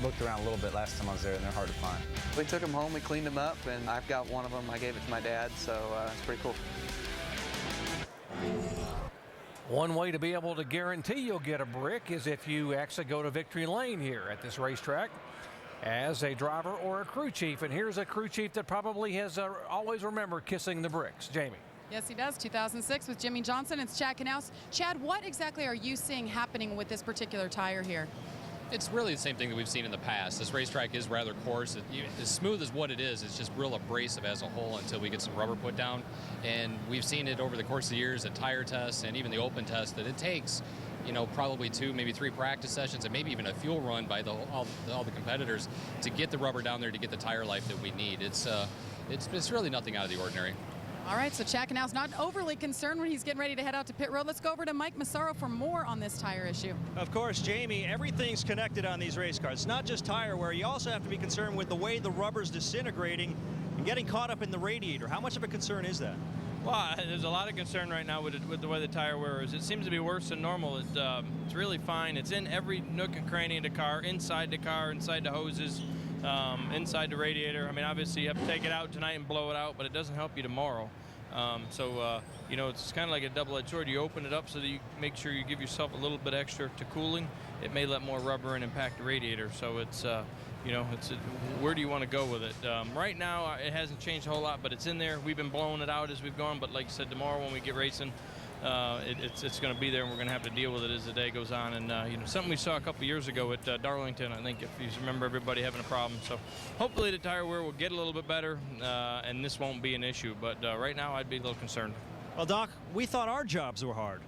looked around a little bit last time I was there, and they're hard to find. We took them home, we cleaned them up, and I've got one of them. I gave it to my dad, so it's pretty cool. One way to be able to guarantee you'll get a brick is if you actually go to victory lane here at this racetrack as a driver or a crew chief. And here's a crew chief that probably has always remembered kissing the bricks. Jamie. Yes, he does. 2006 with Jimmie Johnson. It's Chad Knaus. Chad, what exactly are you seeing happening with this particular tire here? It's really the same thing that we've seen in the past. This racetrack is rather coarse. As smooth as what it is, it's just real abrasive as a whole until we get some rubber put down. And we've seen it over the course of the years at tire tests and even the open test that it takes, you know, probably 2, maybe 3 practice sessions and maybe even a fuel run by all the competitors to get the rubber down there to get the tire life that we need. It's really nothing out of the ordinary. All right, so Chad Knaus not overly concerned when he's getting ready to head out to pit road. Let's go over to Mike Massaro for more on this tire issue. Of course, Jamie, everything's connected on these race cars. It's not just tire wear. You also have to be concerned with the way the rubber's disintegrating and getting caught up in the radiator. How much of a concern is that? Well, there's a lot of concern right now with the way the tire wear is. It seems to be worse than normal. It's really fine. It's in every nook and cranny of the car, inside the hoses, inside the radiator. I mean, obviously you have to take it out tonight and blow it out, but it doesn't help you tomorrow. You know, it's kind of like a double-edged sword. You open it up so that you make sure you give yourself a little bit extra to cooling. It may let more rubber in and impact the radiator. So it's, you know, where do you want to go with it? Right now, it hasn't changed a whole lot, but it's in there. We've been blowing it out as we've gone. But like I said, tomorrow when we get racing, it's going to be there, and we're going to have to deal with it as the day goes on. And you know, something we saw a couple years ago at Darlington, I think, if you remember, everybody having a problem. So hopefully the tire wear will get a little bit better, and this won't be an issue. But right now, I'd be a little concerned. Well, Doc, we thought our jobs were hard.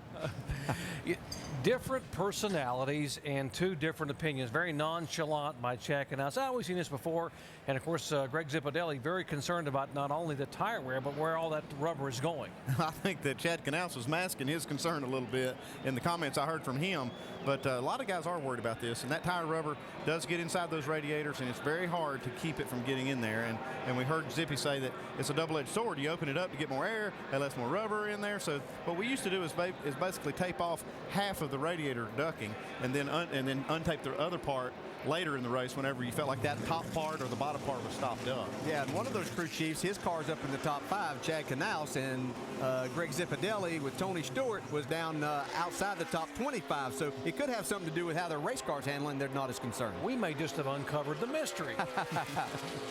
Different personalities and 2 different opinions. Very nonchalant by Chad Knaus. I've always seen this before. And, of course, Greg Zipadelli very concerned about not only the tire wear, but where all that rubber is going. I think that Chad Knaus was masking his concern a little bit in the comments I heard from him. But a lot of guys are worried about this. And that tire rubber does get inside those radiators, and it's very hard to keep it from getting in there. And we heard Zippy say that it's a double-edged sword. You open it up to get more air. It lets more rubber in there. So what we used to do is basically tape off half of the radiator ducting and then untape the other part later in the race whenever you felt like that top part or the bottom part was stopped up. Yeah, and one of those crew chiefs, his car's up in the top 5, Chad Knaus, and Greg Zipadelli with Tony Stewart was down outside the top 25. So it could have something to do with how their race car's handling. They're not as concerned. We may just have uncovered the mystery.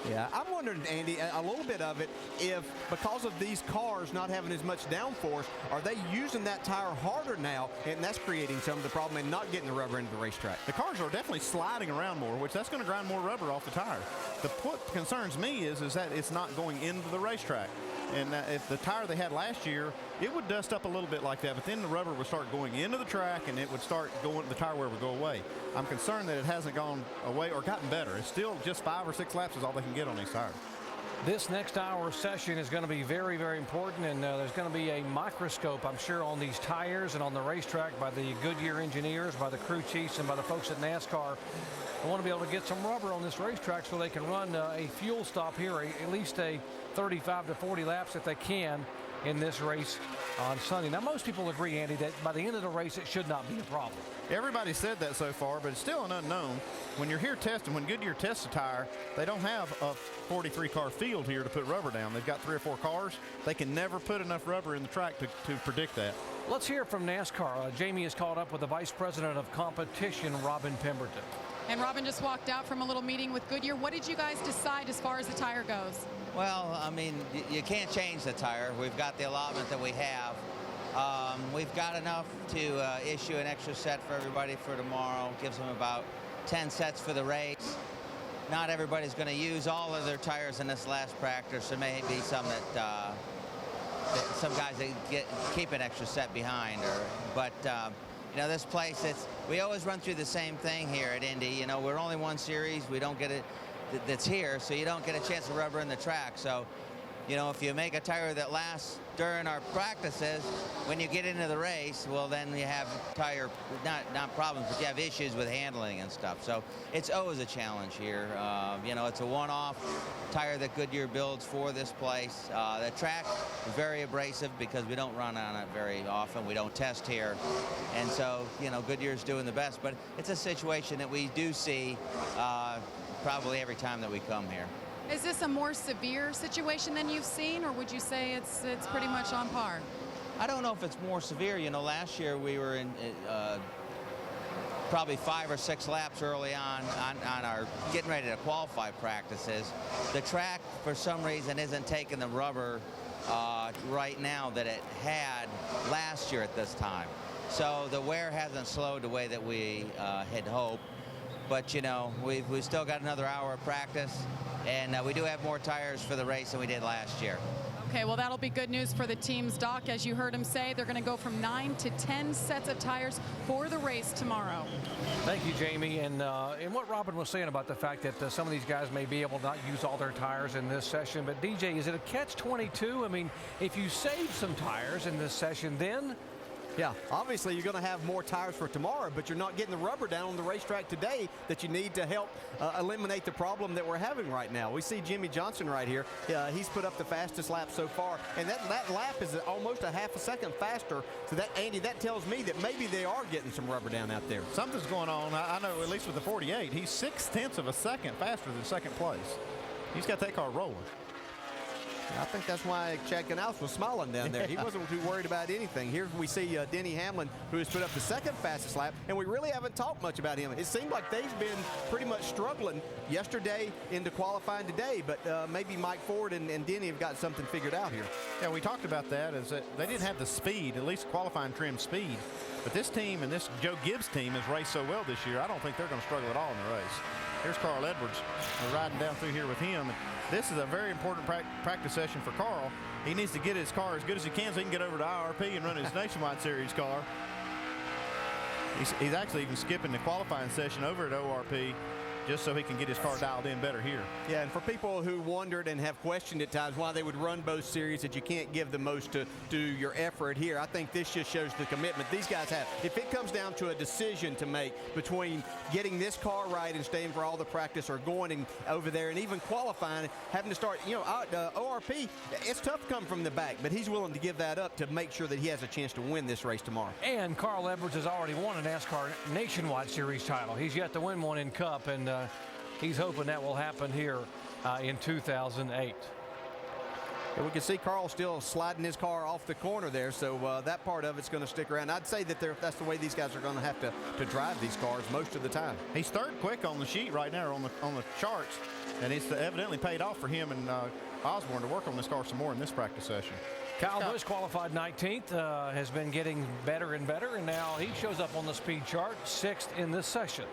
Yeah, I'm wondering, Andy, a little bit of it, if because of these cars not having as much downforce, are they using that tire harder now, and that's creating some of the problem and not getting the rubber into the racetrack? The cars are definitely sliding around more, which that's going to grind more rubber off the tire. What concerns me is that it's not going into the racetrack. And if the tire they had last year, it would dust up a little bit like that, but then the rubber would start going into the track and it would start going, the tire wear would go away. I'm concerned that it hasn't gone away or gotten better. It's still just 5 or 6 laps is all they can get on these tires. This next hour session is going to be very, very important, and there's going to be a microscope, I'm sure, on these tires and on the racetrack by the Goodyear engineers, by the crew chiefs, and by the folks at NASCAR. I want to be able to get some rubber on this racetrack so they can run a fuel stop here, at least a 35 to 40 laps if they can in this race on Sunday. Now, most people agree, Andy, that by the end of the race, it should not be a problem. Everybody said that so far, but it's still an unknown. When you're here testing, when Goodyear tests a tire, they don't have a 43-car field here to put rubber down. They've got 3 or 4 cars. They can never put enough rubber in the track to predict that. Let's hear from NASCAR. Jamie is called up with the Vice President of Competition, Robin Pemberton. And Robin just walked out from a little meeting with Goodyear. What did you guys decide as far as the tire goes? Well, I mean, you can't change the tire. We've got the allotment that we have. We've got enough to issue an extra set for everybody for tomorrow. Gives them about 10 sets for the race. Not everybody's going to use all of their tires in this last practice. There may be some that some guys that keep an extra set behind. But you know, this place, we always run through the same thing here at Indy. You know, we're only one series. We don't get it that's here, so you don't get a chance to rubber in the track. So you know, if you make a tire that lasts during our practices, when you get into the race, well, then you have tire, not problems, but you have issues with handling and stuff. So it's always a challenge here. You know, it's a one-off tire that Goodyear builds for this place. The track is very abrasive because we don't run on it very often. We don't test here. And so, you know, Goodyear's doing the best, but it's a situation that we do see probably every time that we come here. Is this a more severe situation than you've seen, or would you say it's pretty much on par? I don't know if it's more severe. You know, last year we were in probably 5 or 6 laps early on our getting ready to qualify practices. The track, for some reason, isn't taking the rubber right now that it had last year at this time. So the wear hasn't slowed the way that we had hoped. But, you know, we've still got another hour of practice, and we do have more tires for the race than we did last year. Okay, well, that'll be good news for the team's Doc. As you heard him say, they're going to go from 9 to 10 sets of tires for the race tomorrow. Thank you, Jamie. And what Robin was saying about the fact that some of these guys may be able to not use all their tires in this session. But, DJ, is it a catch-22? I mean, if you save some tires in this session, then... Yeah, obviously you're going to have more tires for tomorrow, but you're not getting the rubber down on the racetrack today that you need to help eliminate the problem that we're having right now. We see Jimmie Johnson right here. He's put up the fastest lap so far, and that lap is almost a half a second faster. So that, Andy, that tells me that maybe they are getting some rubber down out there. Something's going on. I know, at least with the 48, he's 0.6 of a second faster than second place. He's got that car rolling. I think that's why Chad Canals was smiling down there. He wasn't too worried about anything. Here we see Denny Hamlin, who has put up the second fastest lap, and we really haven't talked much about him. It seemed like they've been pretty much struggling yesterday into qualifying today, but maybe Mike Ford and Denny have got something figured out here. Yeah, we talked about that, is that they didn't have the speed, at least qualifying trim speed. But this team and this Joe Gibbs team has raced so well this year, I don't think they're going to struggle at all in the race. Here's Carl Edwards riding down through here with him. This is a very important practice session for Carl. He needs to get his car as good as he can so he can get over to IRP and run his Nationwide Series car. He's actually even skipping the qualifying session over at ORP just so he can get his car dialed in better here. Yeah, and for people who wondered and have questioned at times why they would run both series, that you can't give the most to your effort here, I think this just shows the commitment these guys have. If it comes down to a decision to make between getting this car right and staying for all the practice, or going over there and even qualifying, having to start, you know, ORP, it's tough to come from the back, but he's willing to give that up to make sure that he has a chance to win this race tomorrow. And Carl Edwards has already won a NASCAR Nationwide Series title. He's yet to win one in Cup, and he's hoping that will happen here in 2008. And we can see Carl still sliding his car off the corner there, so that part of it's going to stick around. I'd say that that's the way these guys are going to have to drive these cars most of the time. He's third quick on the sheet right now, on the charts, and it's evidently paid off for him and Osborne to work on this car some more in this practice session. Kyle Busch qualified 19th, has been getting better and better, and now he shows up on the speed chart 6th in this session.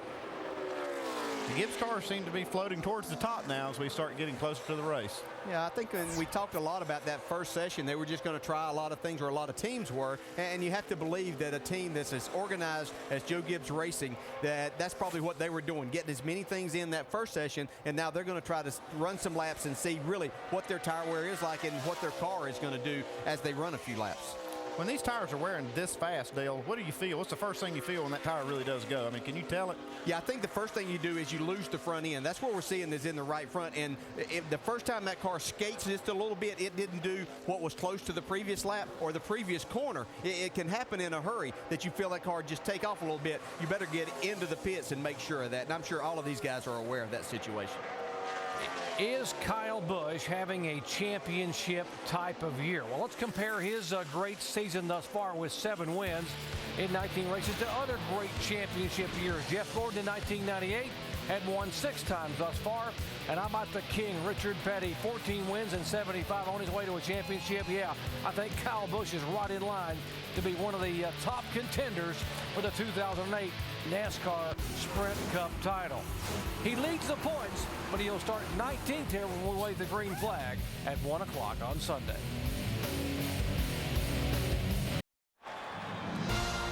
The Gibbs cars seem to be floating towards the top now as we start getting closer to the race. Yeah, I think we talked a lot about that first session. They were just going to try a lot of things, or a lot of teams were, and you have to believe that a team that's as organized as Joe Gibbs Racing, that's probably what they were doing, getting as many things in that first session, and now they're going to try to run some laps and see really what their tire wear is like and what their car is going to do as they run a few laps. When these tires are wearing this fast, Dale, what do you feel? What's the first thing you feel when that tire really does go? I mean, can you tell it? Yeah, I think the first thing you do is you lose the front end. That's what we're seeing is in the right front. And if the first time that car skates just a little bit, it didn't do what was close to the previous lap or the previous corner. It can happen in a hurry that you feel that car just take off a little bit. You better get into the pits and make sure of that. And I'm sure all of these guys are aware of that situation. Is Kyle Busch having a championship type of year? Well, let's compare his great season thus far with 7 wins in 19 races to other great championship years. Jeff Gordon in 1998 had won 6 times thus far. And how about the king, Richard Petty, 14 wins and 75 on his way to a championship? Yeah, I think Kyle Busch is right in line to be one of the top contenders for the 2008 NASCAR Sprint Cup title. He leads the points, but he'll start 19th here when we wave the green flag at 1 o'clock on Sunday.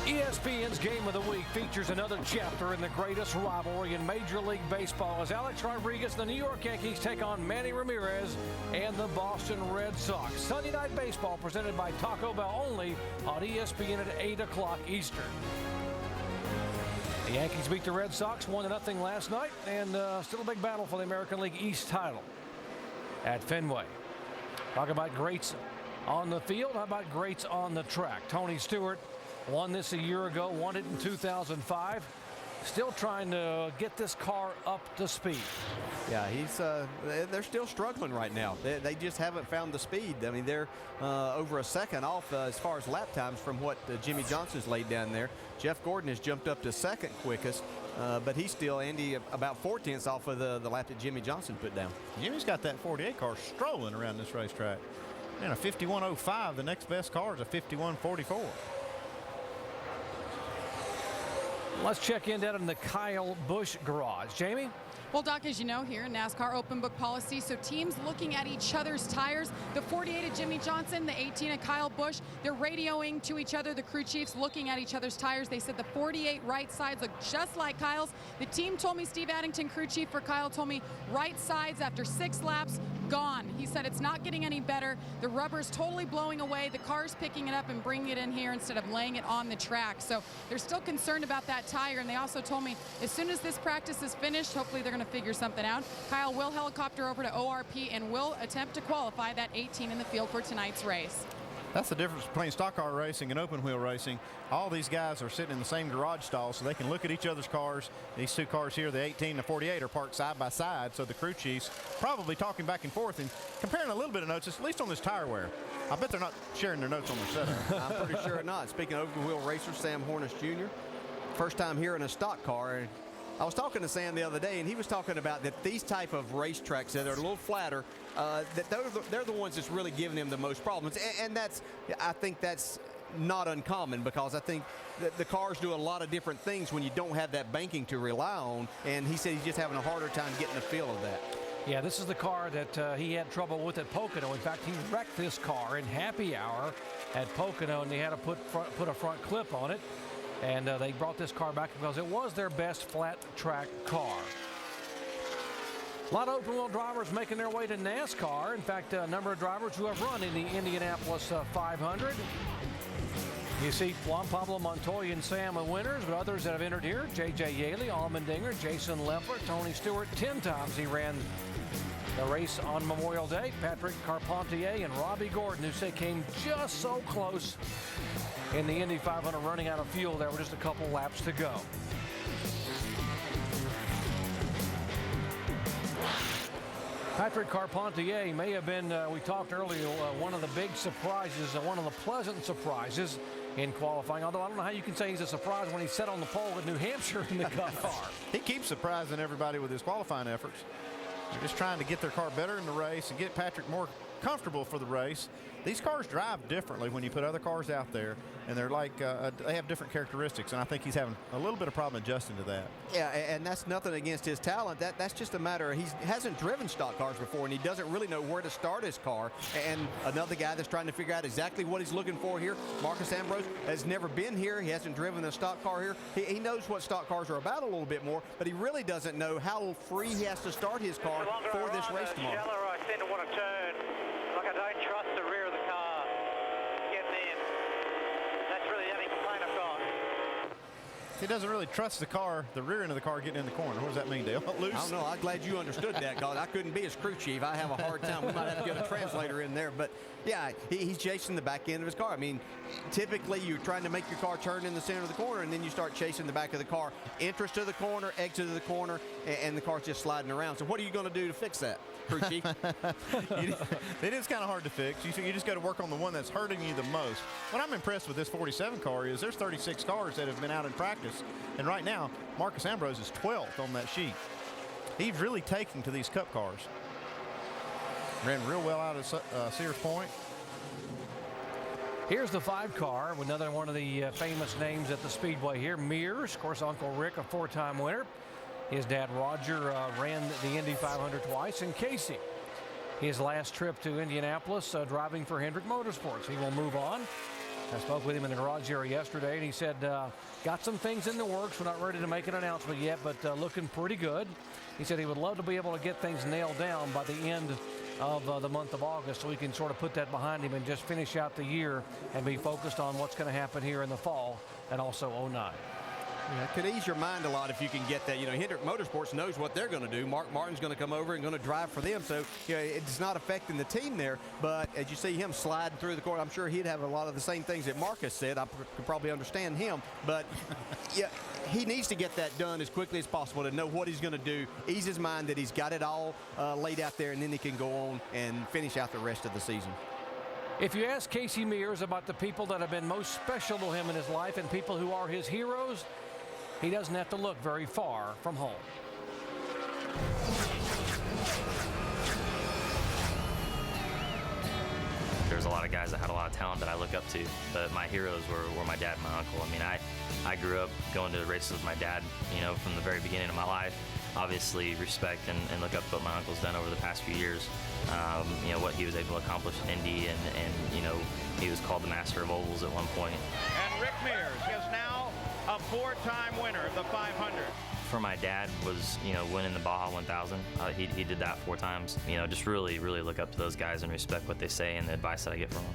ESPN's Game of the Week features another chapter in the greatest rivalry in Major League Baseball as Alex Rodriguez and the New York Yankees take on Manny Ramirez and the Boston Red Sox. Sunday Night Baseball presented by Taco Bell only on ESPN at 8 o'clock Eastern. The Yankees beat the Red Sox 1-0 last night, and still a big battle for the American League East title at Fenway. Talk about greats on the field. How about greats on the track? Tony Stewart won this a year ago, won it in 2005. Still trying to get this car up to speed. Yeah, they're still struggling right now. They just haven't found the speed. I mean, they're over a second off as far as lap times from what Jimmie Johnson's laid down there. Jeff Gordon has jumped up to second quickest, but he's still, Andy, about 4/10 off of the lap that Jimmie Johnson put down. Jimmy's got that 48 car strolling around this racetrack. And a 51.05, the next best car is a 51.44. Let's check in down in the Kyle Busch garage. Jamie? Well, Doc, as you know, here in NASCAR open book policy, so teams looking at each other's tires. The 48 of Jimmie Johnson, the 18 of Kyle Busch, they're radioing to each other, the crew chiefs looking at each other's tires. They said the 48 right sides look just like Kyle's. The team told me, Steve Addington, crew chief for Kyle, told me right sides after 6 laps, gone. He said it's not getting any better. The rubber's totally blowing away. The car's picking it up and bringing it in here instead of laying it on the track. So they're still concerned about that tire, and they also told me as soon as this practice is finished, hopefully they're going to figure something out. Kyle will helicopter over to ORP and will attempt to qualify that 18 in the field for tonight's race. That's the difference between stock car racing and open wheel racing. All these guys are sitting in the same garage stall, so they can look at each other's cars. These two cars here, the 18 and the 48, are parked side by side, so the crew chiefs probably talking back and forth and comparing a little bit of notes, at least on this tire wear. I bet they're not sharing their notes on their setup. I'm pretty sure not. Speaking of open wheel racer, Sam Hornish Jr., first time here in a stock car. I was talking to Sam the other day, and he was talking about that these type of racetracks that are a little flatter, that they're the ones that's really giving him the most problems. And I think that's not uncommon, because I think that the cars do a lot of different things when you don't have that banking to rely on. And he said he's just having a harder time getting the feel of that. Yeah, this is the car that he had trouble with at Pocono. In fact, he wrecked this car in happy hour at Pocono, and they had to put a front clip on it. And they brought this car back because it was their best flat track car. A lot of open wheel drivers making their way to NASCAR. In fact, a number of drivers who have run in the Indianapolis 500. You see Juan Pablo Montoya and Sam are winners, but others that have entered here: J.J. Yaley, Allmendinger, Jason Leffler, Tony Stewart. 10 times he ran the race on Memorial Day. Patrick Carpentier and Robbie Gordon, who say came just so close in the Indy 500, running out of fuel. There were just a couple laps to go. Patrick Carpentier may have been, we talked earlier, one of the big surprises, one of the pleasant surprises in qualifying. Although I don't know how you can say he's a surprise when he sat on the pole at New Hampshire in the Cup car. He keeps surprising everybody with his qualifying efforts. They're just trying to get their car better in the race and get Patrick more comfortable for the race. These cars drive differently when you put other cars out there, and they're like they have different characteristics, and I think he's having a little bit of problem adjusting to that. Yeah, and that's nothing against his talent. That's just a matter of he hasn't driven stock cars before, and he doesn't really know where to start his car. And another guy that's trying to figure out exactly what he's looking for here, Marcus Ambrose, has never been here. He hasn't driven a stock car here. He knows what stock cars are about a little bit more, but he really doesn't know how free he has to start his car for this race tomorrow. Shallower, I tend to want to turn. Like I don't trust the rear of the car getting in. That's really the only complaint I've got. He doesn't really trust the car, the rear end of the car, getting in the corner. What does that mean, Dale? Loose? I don't know. I'm glad you understood that, because I couldn't be his crew chief. I have a hard time. We might have to get a translator in there. But, yeah, he's chasing the back end of his car. I mean, typically you're trying to make your car turn in the center of the corner, and then you start chasing the back of the car. Entrance to the corner, exit to the corner, and the car's just sliding around. So what are you going to do to fix that, crew chief? It is kind of hard to fix. You just got to work on the one that's hurting you the most. What I'm impressed with this 47 car is there's 36 cars that have been out in practice. And right now, Marcus Ambrose is 12th on that sheet. He's really taking to these Cup cars. Ran real well out of Sears Point. Here's the 5 car, another one of the famous names at the Speedway here. Mears, of course, Uncle Rick, a 4-time winner. His dad, Roger, ran the Indy 500 twice. And Casey, his last trip to Indianapolis, driving for Hendrick Motorsports. He will move on I spoke with him in the garage area yesterday, and he said, got some things in the works. We're not ready to make an announcement yet, but looking pretty good. He said he would love to be able to get things nailed down by the end of the month of August, so we can sort of put that behind him and just finish out the year and be focused on what's going to happen here in the fall and also 09. Yeah, it could ease your mind a lot if you can get that. You know, Hendrick Motorsports knows what they're going to do. Mark Martin's going to come over and going to drive for them. So, you know, it's not affecting the team there. But as you see him sliding through the court, I'm sure he'd have a lot of the same things that Marcus said. I could probably understand him. But, yeah, he needs to get that done as quickly as possible to know what he's going to do, ease his mind that he's got it all laid out there, and then he can go on and finish out the rest of the season. If you ask Casey Mears about the people that have been most special to him in his life and people who are his heroes, he doesn't have to look very far from home. There's a lot of guys that had a lot of talent that I look up to, but my heroes were my dad and my uncle. I mean, I grew up going to the races with my dad, you know, from the very beginning of my life. Obviously respect and look up to what my uncle's done over the past few years. You know, what he was able to accomplish in Indy, and you know, he was called the master of ovals at one point. And Rick Mears is now a 4-time winner of the 500. For my dad was, you know, winning the Baja 1000. He did that 4 times. You know, just really look up to those guys and respect what they say and the advice that I get from them.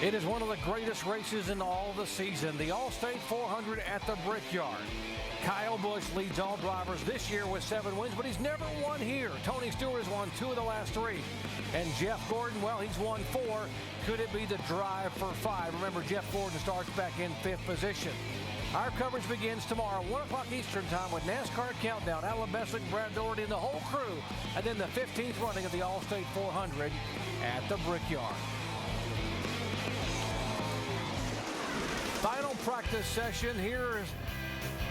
It is one of the greatest races in all the season, the Allstate 400 at the Brickyard. Kyle Busch leads all drivers this year with 7 wins, but he's never won here. Tony Stewart has won 2 of the last 3. And Jeff Gordon, well, he's won 4. Could it be the drive for 5? Remember, Jeff Gordon starts back in 5th position. Our coverage begins tomorrow, 1 o'clock Eastern time with NASCAR Countdown. Alan Bessick, Brad Doherty, and the whole crew. And then the 15th running of the Allstate 400 at the Brickyard. Final practice session. Here's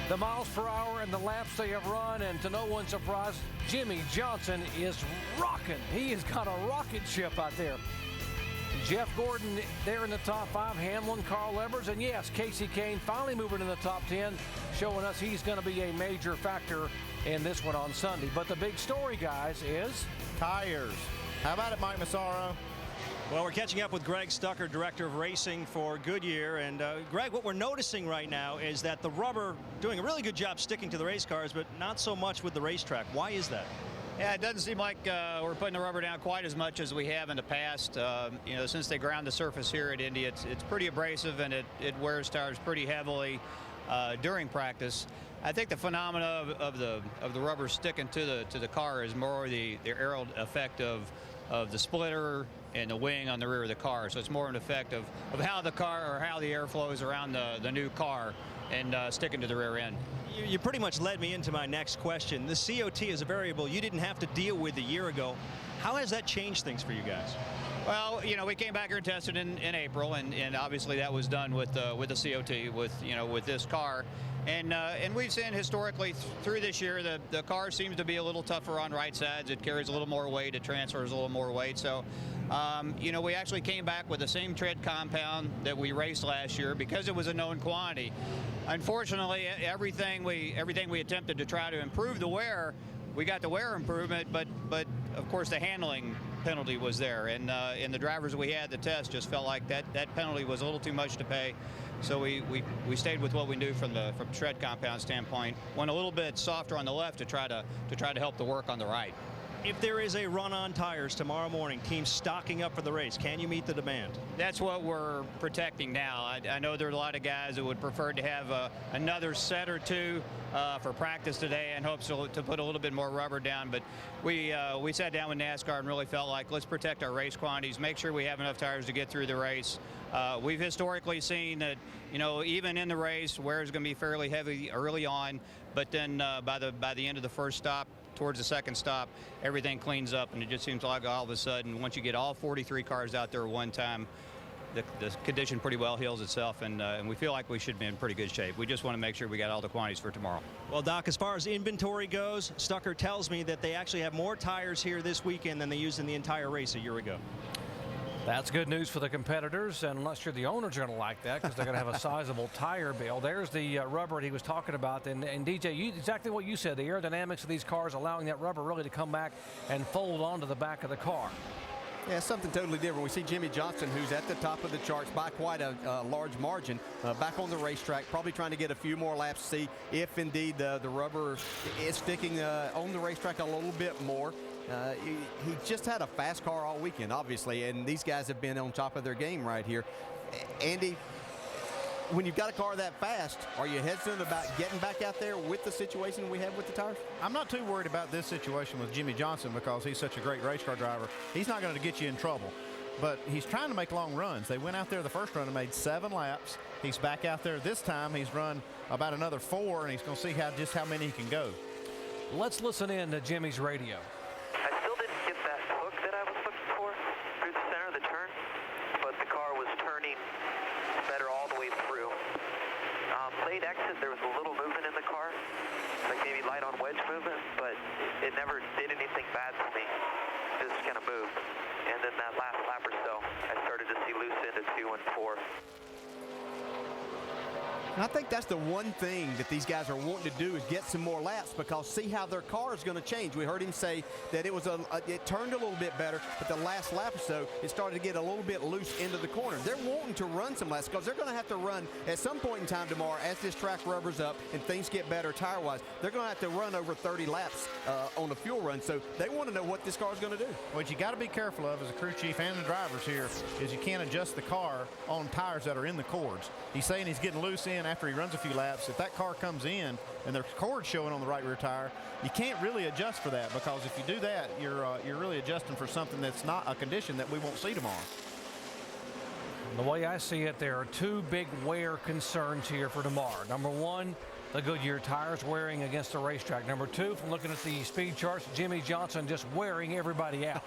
the miles per hour and the laps they have run, and to no one's surprise, Jimmie Johnson is rocking. He has got a rocket ship out there. Jeff Gordon there in the top 5, Hamlin, Carl Evers, and yes, Casey Kane finally moving in the top 10, showing us he's going to be a major factor in this one on Sunday. But the big story, guys, is tires. How about it, Mike Massaro? Well, we're catching up with Greg Stucker, Director of Racing for Goodyear. And Greg, what we're noticing right now is that the rubber doing a really good job sticking to the race cars, but not so much with the racetrack. Why is that? Yeah, it doesn't seem like we're putting the rubber down quite as much as we have in the past. You know, since they ground the surface here at Indy, it's pretty abrasive, and it wears tires pretty heavily during practice. I think the phenomena of the rubber sticking to the car is more the aero effect of the splitter and the wing on the rear of the car. So it's more an effect of how the car, or how the air flows around the new car and sticking to the rear end. You pretty much led me into my next question. The COT is a variable you didn't have to deal with a year ago. How has that changed things for you guys? Well, you know, we came back here and tested in April, and obviously that was done with the COT, with this car. And we've seen historically through this year the car seems to be a little tougher on right sides. It carries a little more weight. It transfers a little more weight. So, you know, we actually came back with the same tread compound that we raced last year because it was a known quantity. Unfortunately, everything we attempted to try to improve the wear, we got the wear improvement, but of course the handling penalty was there, and the drivers we had the test just felt like that penalty was a little too much to pay. So we stayed with what we knew from tread compound standpoint. Went a little bit softer on the left to try to help the work on the right. If there is a run on tires tomorrow morning, teams stocking up for the race, can you meet the demand? That's what we're protecting now. I know there are a lot of guys that would prefer to have another set or 2 for practice today and hopes to put a little bit more rubber down. But we sat down with NASCAR and really felt like let's protect our race quantities, make sure we have enough tires to get through the race. We've historically seen that, you know, even in the race, wear is going to be fairly heavy early on, but then by the end of the first stop, towards the second stop, everything cleans up, and it just seems like all of a sudden, once you get all 43 cars out there at one time, the condition pretty well heals itself, and we feel like we should be in pretty good shape. We just want to make sure we got all the quantities for tomorrow. Well, Doc, as far as inventory goes, Stucker tells me that they actually have more tires here this weekend than they used in the entire race a year ago. That's good news for the competitors, and I'm not sure the owners are going to like that because they're going to have a sizable tire bill. There's the rubber he was talking about, and DJ, exactly what you said, the aerodynamics of these cars allowing that rubber really to come back and fold onto the back of the car. Yeah, something totally different. We see Jimmie Johnson, who's at the top of the charts by quite a large margin, back on the racetrack, probably trying to get a few more laps to see if indeed the rubber is sticking on the racetrack a little bit more. He just had a fast car all weekend, obviously, and these guys have been on top of their game right here. Andy, when you've got a car that fast, are you hesitant about getting back out there with the situation we have with the tires? I'm not too worried about this situation with Jimmie Johnson because he's such a great race car driver. He's not going to get you in trouble, but he's trying to make long runs. They went out there the first run and made 7 laps. He's back out there this time. He's run about another 4, and he's going to see just how many he can go. Let's listen in to Jimmy's radio. I still didn't get that hook that I was looking for through the center of the turn, but the car was turning better all the way through. Late exit, there was a little movement in the car, like maybe light on wedge movement, but it never did anything bad to me. Just kind of moved. And then that last lap or so, I started to see loose into 2 and 4. And I think that's the one thing that these guys are wanting to do is get some more laps because see how their car is going to change. We heard him say that it was it turned a little bit better, but the last lap or so, it started to get a little bit loose into the corner. They're wanting to run some laps because they're going to have to run at some point in time tomorrow as this track rubbers up and things get better tire-wise. They're going to have to run over 30 laps on a fuel run, so they want to know what this car is going to do. What you got to be careful of as a crew chief and the drivers here is you can't adjust the car on tires that are in the cords. He's saying he's getting loose in after he runs a few laps. If that car comes in and there's cords showing on the right rear tire, you can't really adjust for that because if you do that, you're really adjusting for something that's not a condition that we won't see tomorrow. The way I see it, there are 2 big wear concerns here for tomorrow. Number 1, the Goodyear tires wearing against the racetrack. Number 2, from looking at the speed charts, Jimmie Johnson just wearing everybody out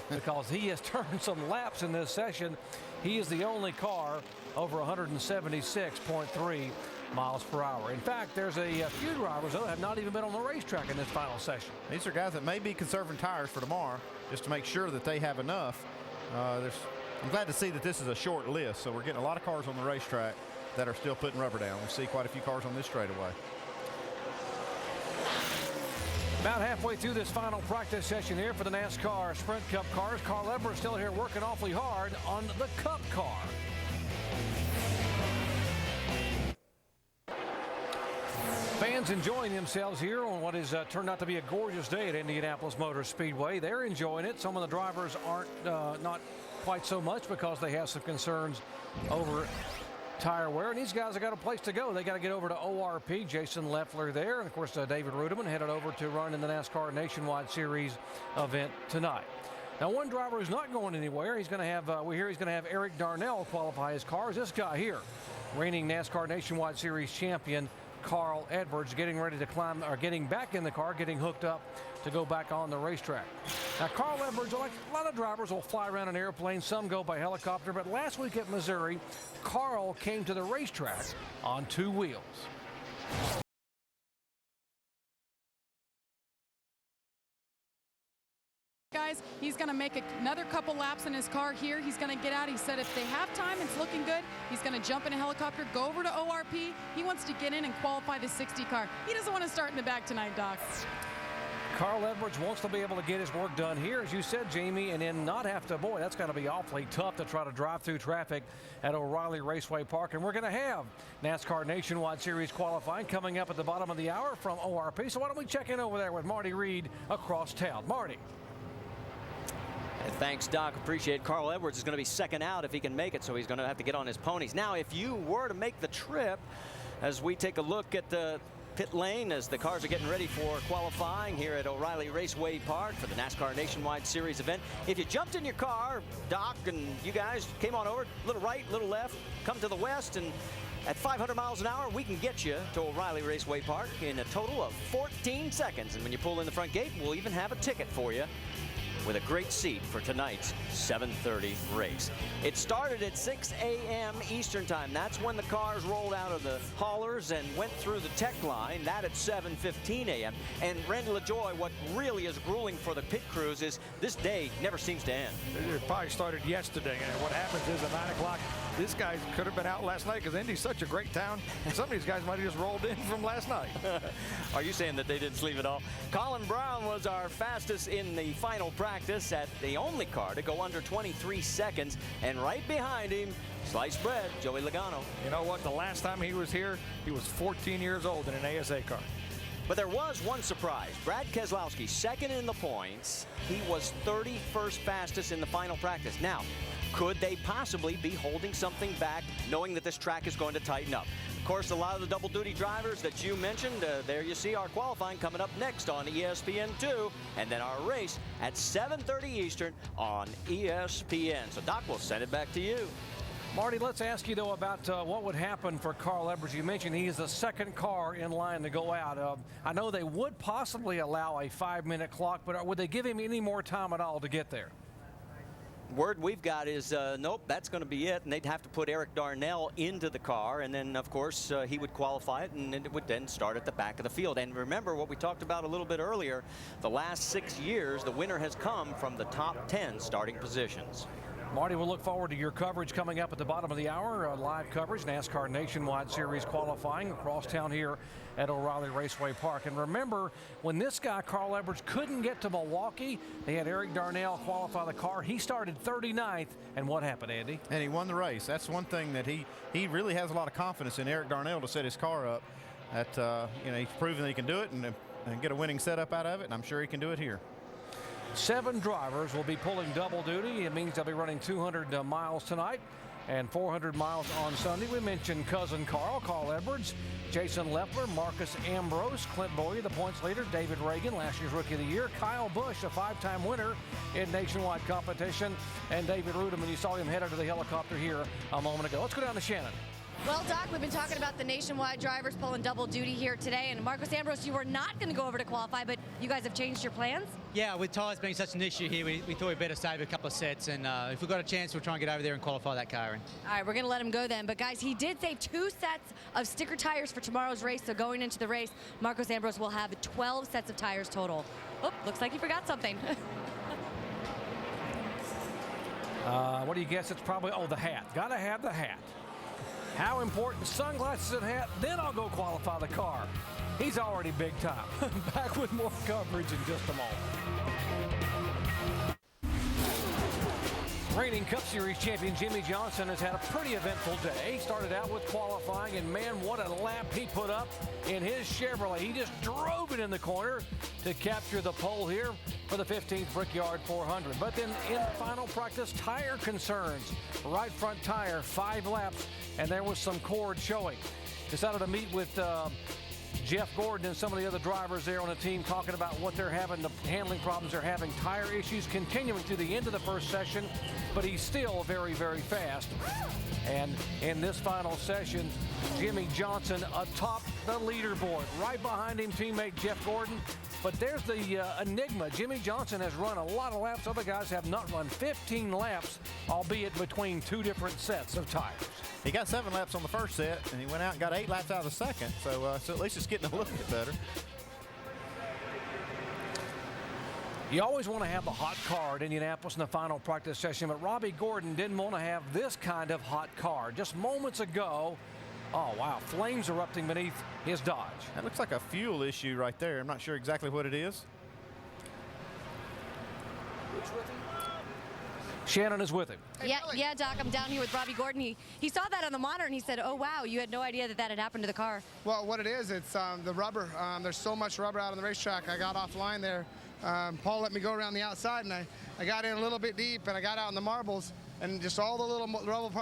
because he has turned some laps in this session. He is the only car over 176.3 miles per hour. In fact, there's a few drivers that have not even been on the racetrack in this final session. These are guys that may be conserving tires for tomorrow just to make sure that they have enough. I'm glad to see that this is a short list, so we're getting a lot of cars on the racetrack that are still putting rubber down. We see quite a few cars on this straightaway. About halfway through this final practice session here for the NASCAR Sprint Cup cars. Carl Edwards still here working awfully hard on the Cup car. Fans enjoying themselves here on what has turned out to be a gorgeous day at Indianapolis Motor Speedway. They're enjoying it. Some of the drivers aren't not quite so much because they have some concerns over tire wear, and these guys have got a place to go. They got to get over to ORP. Jason Leffler there, and of course David Rudeman headed over to run in the NASCAR Nationwide Series event tonight. Now, one driver who's not going anywhere, he's going to have we hear he's going to have Eric Darnell qualify his car. Is this guy here, reigning NASCAR Nationwide Series champion Carl Edwards, getting ready to climb, or getting back in the car, getting hooked up to go back on the racetrack. Now, Carl Edwards, like a lot of drivers, will fly around an airplane. Some go by helicopter, but last week at Missouri, Carl came to the racetrack on 2 wheels. Guys, he's going to make another couple laps in his car here. He's going to get out. He said if they have time, it's looking good. He's going to jump in a helicopter, go over to ORP. He wants to get in and qualify the 60 car. He doesn't want to start in the back tonight, Doc. Carl Edwards wants to be able to get his work done here, as you said, Jamie, and then not have to, boy, that's got to be awfully tough to try to drive through traffic at O'Reilly Raceway Park. And we're going to have NASCAR Nationwide Series qualifying coming up at the bottom of the hour from ORP. So why don't we check in over there with Marty Reed across town. Marty. Thanks, Doc. Appreciate it. Carl Edwards is going to be second out if he can make it, so he's going to have to get on his ponies. Now, if you were to make the trip, as we take a look at the pit lane as the cars are getting ready for qualifying here at O'Reilly Raceway Park for the NASCAR Nationwide Series event. If you jumped in your car, Doc and you guys came on over, a little right, a little left, come to the west, and at 500 miles an hour, we can get you to O'Reilly Raceway Park in a total of 14 seconds. And when you pull in the front gate, we'll even have a ticket for you with a great seat for tonight's 7:30 race. It started at 6 a.m. Eastern time. That's when the cars rolled out of the haulers and went through the tech line. That at 7:15 a.m. And Randy LaJoy, what really is grueling for the pit crews is this day never seems to end. It probably started yesterday, and what happens is at 9 o'clock, this guy could have been out last night because Indy's such a great town. Some of these guys might have just rolled in from last night. Are you saying that they didn't sleep at all? Colin Brown was our fastest in the final practice practice at the only car to go under 23 seconds. And right behind him, sliced bread, Joey Logano. You know what? The last time he was here, he was 14 years old in an ASA car. But there was one surprise. Brad Keselowski, second in the points. He was 31st fastest in the final practice. Now, could they possibly be holding something back, knowing that this track is going to tighten up? Of course, a lot of the double-duty drivers that you mentioned, there you see our qualifying coming up next on ESPN2, and then our race at 7:30 Eastern on ESPN. So, Doc, we'll send it back to you. Marty, let's ask you, though, about what would happen for Carl Edwards. You mentioned he is the second car in line to go out. I know they would possibly allow a 5-minute clock, but would they give him any more time at all to get there? Word we've got is nope, that's going to be it, and they'd have to put Eric Darnell into the car, and then of course he would qualify it, and it would then start at the back of the field. And remember what we talked about a little bit earlier, the last 6 years the winner has come from the top 10 starting positions. Marty, we'll look forward to your coverage coming up at the bottom of the hour. Live coverage, NASCAR Nationwide Series qualifying across town here at O'Reilly Raceway Park. And remember, when this guy, Carl Edwards, couldn't get to Milwaukee, they had Eric Darnell qualify the car. He started 39th, and what happened, Andy? And he won the race. That's one thing that he really has a lot of confidence in Eric Darnell to set his car up. That he's proven that he can do it and get a winning setup out of it, and I'm sure he can do it here. 7 drivers will be pulling double duty. It means they'll be running 200 miles tonight and 400 miles on Sunday. We mentioned cousin Carl Edwards, Jason Leffler, Marcus Ambrose, Clint Boyer, the points leader, David Reagan, last year's Rookie of the Year, Kyle Busch, a 5-time winner in nationwide competition, and David Rudeman. You saw him head under the helicopter here a moment ago. Let's go down to Shannon. Well, Doc, we've been talking about the nationwide drivers pulling double duty here today, and Marcos Ambrose, you were not going to go over to qualify, but you guys have changed your plans? Yeah, with tires being such an issue here, we thought we'd better save a couple of sets, and if we've got a chance, we'll try and get over there and qualify that car in. All right, we're going to let him go then, but guys, he did save 2 sets of sticker tires for tomorrow's race, so going into the race, Marcos Ambrose will have 12 sets of tires total. Oh, looks like he forgot something. What do you guess? It's probably, the hat. Gotta have the hat. How important? Sunglasses and hat, then I'll go qualify the car. He's already big time. Back with more coverage in just a moment. Reigning Cup Series champion Jimmie Johnson has had a pretty eventful day. He started out with qualifying, and man, what a lap he put up in his Chevrolet. He just drove it in the corner to capture the pole here for the 15th Brickyard 400. But then in final practice, tire concerns. Right front tire, 5 laps, and there was some cord showing. Decided to meet with Jeff Gordon and some of the other drivers there on the team, talking about what they're having, the handling problems they're having, tire issues continuing through the end of the first session, but he's still very, very fast. And in this final session, Jimmie Johnson atop the leaderboard. Right behind him, teammate Jeff Gordon. But there's the enigma. Jimmie Johnson has run a lot of laps. Other guys have not run 15 laps, albeit between 2 different sets of tires. He got 7 laps on the first set, and he went out and got 8 laps out of the second. So at least it's getting a little bit better. You always want to have the hot car at Indianapolis in the final practice session, but Robbie Gordon didn't want to have this kind of hot car. Just moments ago, oh wow, flames erupting beneath his Dodge. That looks like a fuel issue right there. I'm not sure exactly what it is. Shannon is with him. Yeah, Doc, I'm down here with Robbie Gordon. He saw that on the monitor and he said, oh wow, you had no idea that had happened to the car. Well, what it is, it's the rubber. There's so much rubber out on the racetrack. I got offline there. Paul let me go around the outside, and I got in a little bit deep, and I got out in the marbles, and just all the little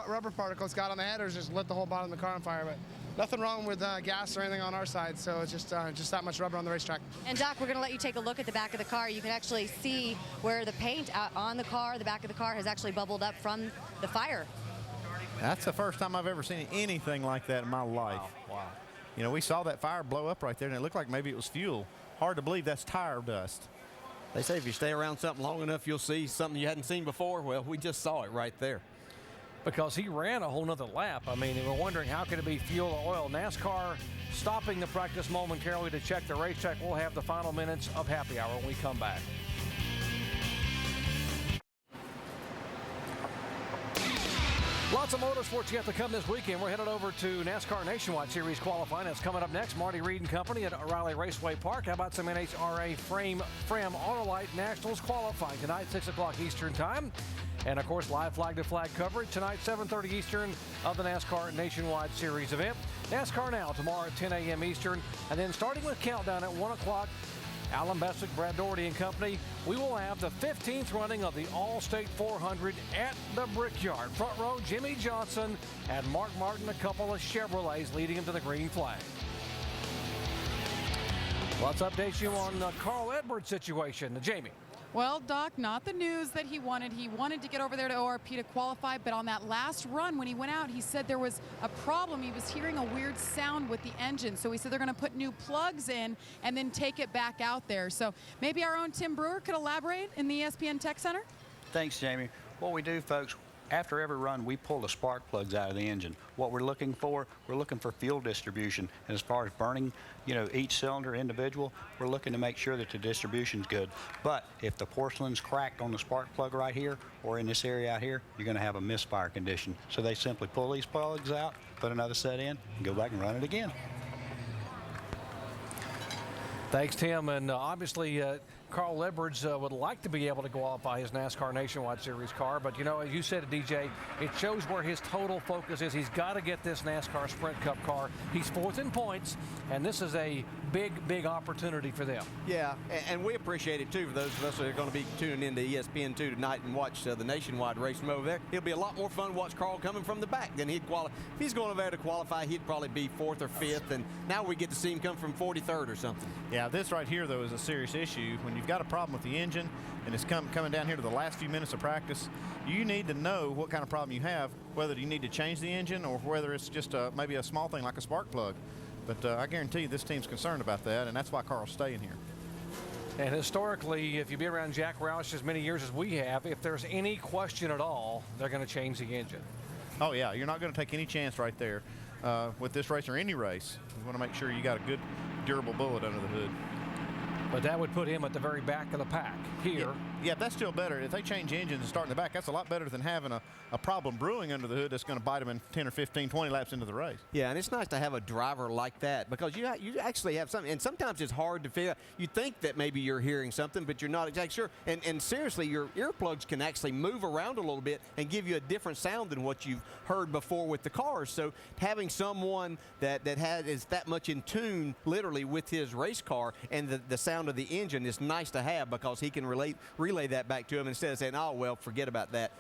rubber particles got on the headers, just lit the whole bottom of the car on fire. But nothing wrong with gas or anything on our side, so it's just that much rubber on the racetrack. And Doc, we're going to let you take a look at the back of the car. You can actually see where the paint out on the car, the back of the car, has actually bubbled up from the fire. That's the first time I've ever seen anything like that in my life. Wow. You know, we saw that fire blow up right there, and it looked like maybe it was fuel. Hard to believe that's tire dust. They say if you stay around something long enough, you'll see something you hadn't seen before. Well, we just saw it right there. Because he ran a whole nother lap. I mean, we're wondering how could it be fuel or oil. NASCAR stopping the practice momentarily to check the racetrack. We'll have the final minutes of happy hour when we come back. Lots Lots of motorsports yet to come this weekend. We're headed over to NASCAR Nationwide Series qualifying. That's coming up next. Marty Reed and Company at O'Reilly Raceway Park. How about some NHRA Fram Autolite Nationals qualifying tonight, 6 o'clock Eastern Time. And, of course, live flag-to-flag coverage tonight, 7:30 Eastern of the NASCAR Nationwide Series event. NASCAR Now tomorrow at 10 a.m. Eastern. And then starting with countdown at 1 o'clock, Alan Bessick, Brad Doherty and Company, we will have the 15th running of the Allstate 400 at the Brickyard. Front row, Jimmie Johnson and Mark Martin, a couple of Chevrolets leading him to the green flag. Let's update you on the Carl Edwards situation. Jamie. Well, Doc, not the news that he wanted. He wanted to get over there to ORP to qualify, but on that last run when he went out, he said there was a problem. He was hearing a weird sound with the engine. So he said they're going to put new plugs in and then take it back out there. So maybe our own Tim Brewer could elaborate in the ESPN Tech Center? Thanks, Jamie. What we do, folks, after every run, we pull the spark plugs out of the engine. What we're looking for fuel distribution. And as far as burning, each cylinder individual, we're looking to make sure that the distribution's good. But if the porcelain's cracked on the spark plug right here or in this area out here, you're going to have a misfire condition. So they simply pull these plugs out, put another set in, and go back and run it again. Thanks, Tim. And obviously, Carl Edwards would like to be able to qualify his NASCAR Nationwide Series car. But, as you said, DJ, it shows where his total focus is. He's got to get this NASCAR Sprint Cup car. He's 4th in points, and this is a big, big opportunity for them. Yeah, and we appreciate it, too, for those of us that are going to be tuning into ESPN2 tonight and watch the Nationwide race from over there. It'll be a lot more fun to watch Carl coming from the back than he'd qualify. If he's going over there to qualify, he'd probably be 4th or 5th, and now we get to see him come from 43rd or something. Yeah, this right here, though, is a serious issue. When you've got a problem with the engine and it's coming down here to the last few minutes of practice, you need to know what kind of problem you have, whether you need to change the engine or whether it's just maybe a small thing like a spark plug. But I guarantee you this team's concerned about that, and that's why Carl's staying here. And historically, if you've been around Jack Roush as many years as we have, if there's any question at all, they're going to change the engine. Oh, yeah, you're not going to take any chance right there with this race or any race. You want to make sure you got a good, durable bullet under the hood. But that would put him at the very back of the pack here. Yeah, that's still better. If they change engines and start in the back, that's a lot better than having a problem brewing under the hood that's going to bite them in 10 or 15, 20 laps into the race. Yeah, and it's nice to have a driver like that because you actually have something. And sometimes it's hard to figure out. You think that maybe you're hearing something, but you're not exactly sure. And seriously, your earplugs can actually move around a little bit and give you a different sound than what you've heard before with the cars. So having someone that is that much in tune, literally, with his race car and the sound of the engine is nice to have because he can relay that back to him instead of saying, oh, well, forget about that.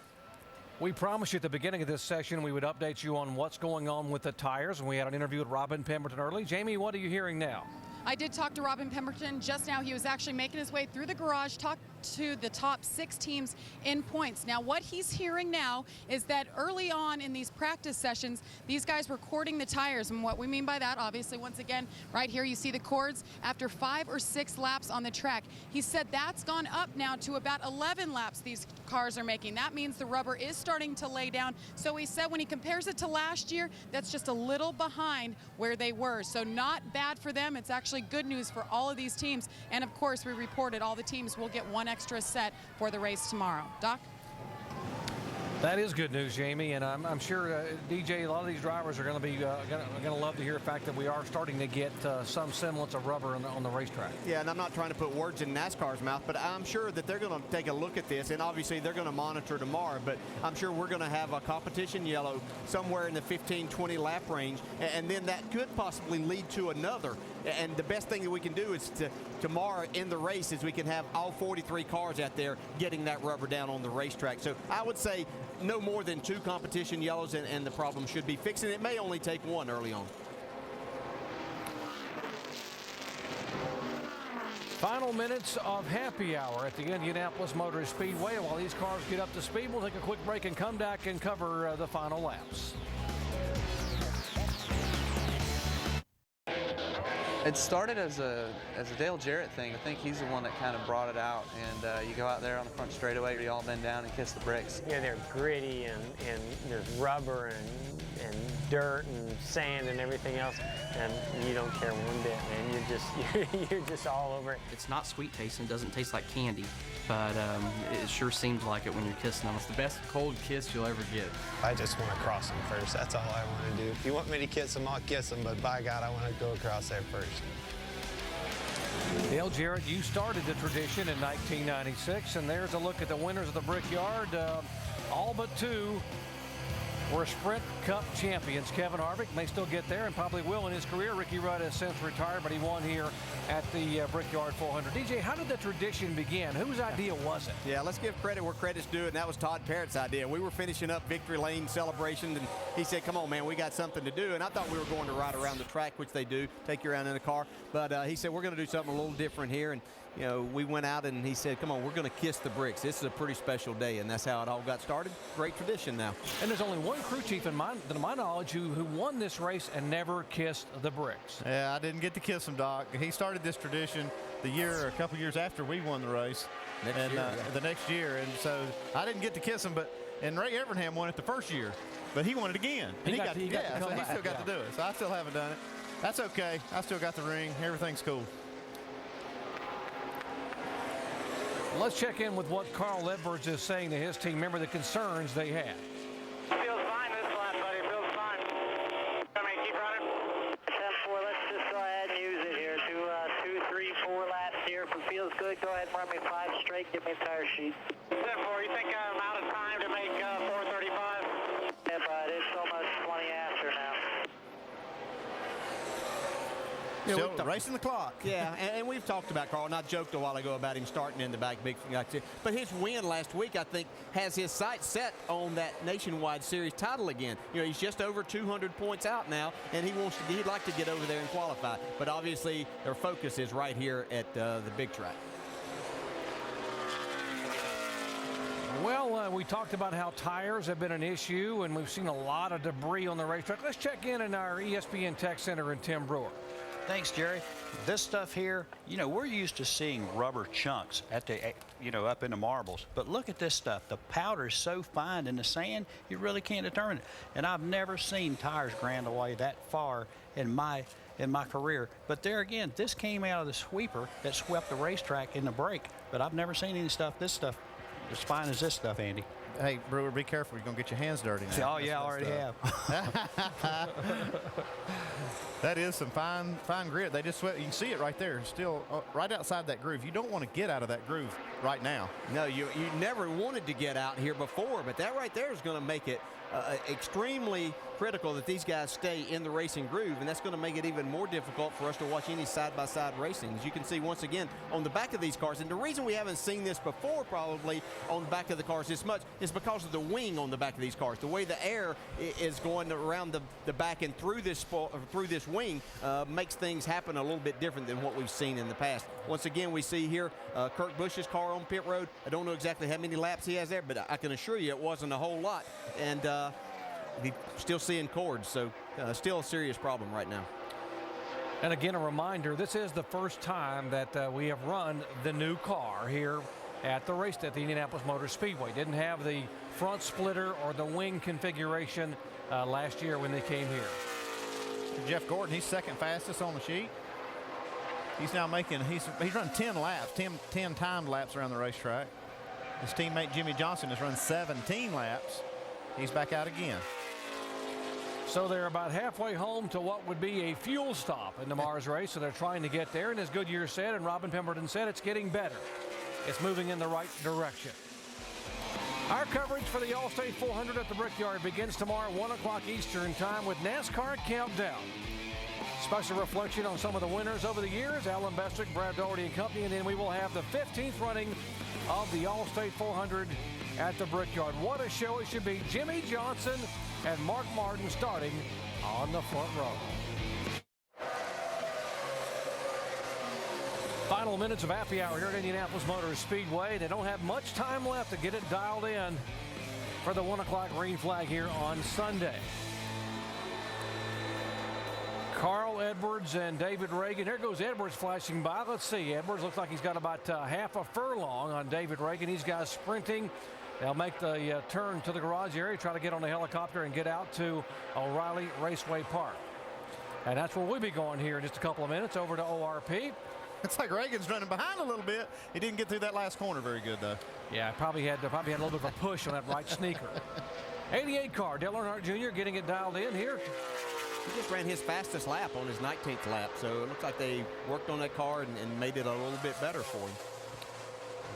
We promised you at the beginning of this session we would update you on what's going on with the tires, and we had an interview with Robin Pemberton early. Jamie, what are you hearing now? I did talk to Robin Pemberton just now. He was actually making his way through the garage, talked to the top 6 teams in points. Now, what he's hearing now is that early on in these practice sessions, these guys were cording the tires. And what we mean by that, obviously, once again, right here, you see the cords after 5 or 6 laps on the track. He said that's gone up now to about 11 laps these cars are making. That means the rubber is starting to lay down. So he said when he compares it to last year, that's just a little behind where they were. So not bad for them. It's actually good news for all of these teams. And of course, we reported all the teams will get 1 extra set for the race tomorrow. Doc? That is good news, Jamie, and I'm sure, DJ, a lot of these drivers are going to be going to love to hear the fact that we are starting to get some semblance of rubber on the racetrack. Yeah, and I'm not trying to put words in NASCAR's mouth, but I'm sure that they're going to take a look at this, and obviously they're going to monitor tomorrow, but I'm sure we're going to have a competition yellow somewhere in the 15-20 lap range, and then that could possibly lead to another. And the best thing that we can do is tomorrow in the race is we can have all 43 cars out there getting that rubber down on the racetrack. So I would say no more than 2 competition yellows and the problem should be fixed. And it may only take 1 early on. Final minutes of happy hour at the Indianapolis Motor Speedway. While these cars get up to speed, we'll take a quick break and come back and cover the final laps. It started as a Dale Jarrett thing. I think he's the one that kind of brought it out. And you go out there on the front straightaway, you all bend down and kiss the bricks. Yeah, they're gritty and there's rubber and dirt and sand and everything else, and you don't care one bit, man. You're just all over it. It's not sweet tasting. It doesn't taste like candy, but it sure seems like it when you're kissing them. It's the best cold kiss you'll ever get. I just want to cross them first. That's all I want to do. If you want me to kiss them, I'll kiss them, but by God, I want to go across there first. Dale Jarrett, you started the tradition in 1996, and there's a look at the winners of the Brickyard. All but two were Sprint Cup champions. Kevin Harvick may still get there and probably will in his career. Ricky Rudd has since retired, but he won here at the Brickyard 400. DJ, how did the tradition begin? Whose idea was it? Yeah, let's give credit where credit's due, and that was Todd Parrott's idea. We were finishing up Victory Lane celebrations, and he said, come on, man, we got something to do. And I thought we were going to ride around the track, which they do, take you around in a car. But he said, we're going to do something a little different here. And you know, we went out and he said, come on, we're going to kiss the bricks. This is a pretty special day, and that's how it all got started. Great tradition now. And there's only one crew chief to my knowledge who won this race and never kissed the bricks. Yeah, I didn't get to kiss him, Doc. He started this tradition a couple years after we won the race. The next year. And so I didn't get to kiss him, and Ray Evernham won it the first year, but he won it again. And he still got to do it. So I still haven't done it. That's okay. I still got the ring. Everything's cool. Let's check in with what Carl Edwards is saying to his team. Remember the concerns they had. Feels fine this lap, buddy. Feels fine. I mean, keep running. 10-4. Let's just go ahead and use it here. Do 2, 3, 4 laps here. If it feels good, go ahead and run me 5 straight. Give me a tire sheet. 10-4. You think I'm out of time to make 4:35? Yeah, bud. It's almost 20 after now. Still racing the clock. Yeah, and we've talked about Carl, and I joked a while ago about him starting in the back big. But his win last week, I think, has his sights set on that Nationwide Series title again. You know, he's just over 200 points out now, and he'd like to get over there and qualify. But obviously, their focus is right here at the big track. Well, we talked about how tires have been an issue, and we've seen a lot of debris on the racetrack. Let's check in our ESPN Tech Center in Tim Brewer. Thanks, Jerry. This stuff here, you know, we're used to seeing rubber chunks at the, up in the marbles. But look at this stuff. The powder is so fine in the sand, you really can't determine it. And I've never seen tires grind away that far in my career. But there again, this came out of the sweeper that swept the racetrack in the brake. But I've never seen any stuff, this stuff, as fine as this stuff, Andy. Hey, Brewer, be careful. You're going to get your hands dirty now. Oh, yeah, I already have. That is some fine grit. They just swept. You can see it right there, still right outside that groove. You don't want to get out of that groove right now. No, you never wanted to get out here before, but that right there is going to make it extremely critical that these guys stay in the racing groove, and that's going to make it even more difficult for us to watch any side-by-side racing. As you can see once again on the back of these cars, and the reason we haven't seen this before probably on the back of the cars this much is because of the wing on the back of these cars. The way the air is going around the back and through this wing makes things happen a little bit different than what we've seen in the past. Once again, we see here Kurt Busch's car on pit road. I don't know exactly how many laps he has there, but I can assure you it wasn't a whole lot. And he's still seeing cords, so still a serious problem right now. And again, a reminder, this is the first time that we have run the new car here at the race at the Indianapolis Motor Speedway. Didn't have the front splitter or the wing configuration last year when they came here. Jeff Gordon, he's second fastest on the sheet. He's now he's run 10 laps, 10 timed laps around the racetrack. His teammate Jimmie Johnson has run 17 laps. He's back out again. So they're about halfway home to what would be a fuel stop in the Mars race, so they're trying to get there. And as Goodyear said and Robin Pemberton said, it's getting better. It's moving in the right direction. Our coverage for the Allstate 400 at the Brickyard begins tomorrow at 1 o'clock Eastern time with NASCAR Countdown. Special reflection on some of the winners over the years, Alan Bestick, Brad Doherty and company, and then we will have the 15th running of the Allstate 400 at the Brickyard. What a show it should be. Jimmie Johnson and Mark Martin starting on the front row. Final minutes of happy hour here at Indianapolis Motor Speedway. They don't have much time left to get it dialed in for the 1 o'clock green flag here on Sunday. Carl Edwards and David Reagan. There goes Edwards flashing by. Let's see. Edwards looks like he's got about half a furlong on David Reagan. These guys sprinting. They'll make the turn to the garage area, try to get on the helicopter and get out to O'Reilly Raceway Park. And that's where we'll be going here in just a couple of minutes, over to ORP. It's like Reagan's running behind a little bit. He didn't get through that last corner very good, though. Yeah, probably had a little bit of a push on that right sneaker. 88 car, Dale Earnhardt Jr. getting it dialed in here. He just ran his fastest lap on his 19th lap, so it looks like they worked on that car and made it a little bit better for him.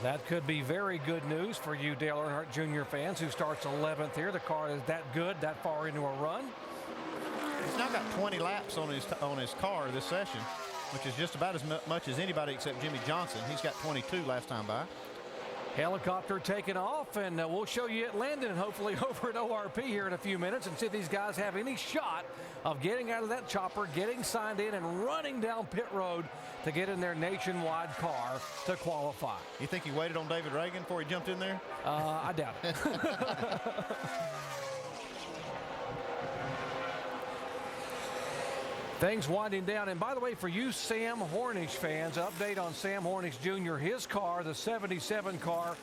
That could be very good news for you Dale Earnhardt Jr. fans, who starts 11th here. The car is that good, that far into a run. He's now got 20 laps on his car this session, which is just about as much as anybody except Jimmie Johnson. He's got 22 last time by. Helicopter taking off, and we'll show you it landing, and hopefully over at ORP here in a few minutes, and see if these guys have any shot of getting out of that chopper, getting signed in, and running down pit road to get in their nationwide car to qualify. You think he waited on David Reagan before he jumped in there? I doubt it. Things winding down. And by the way, for you Sam Hornish fans, update on Sam Hornish Jr. His car, the 77 car,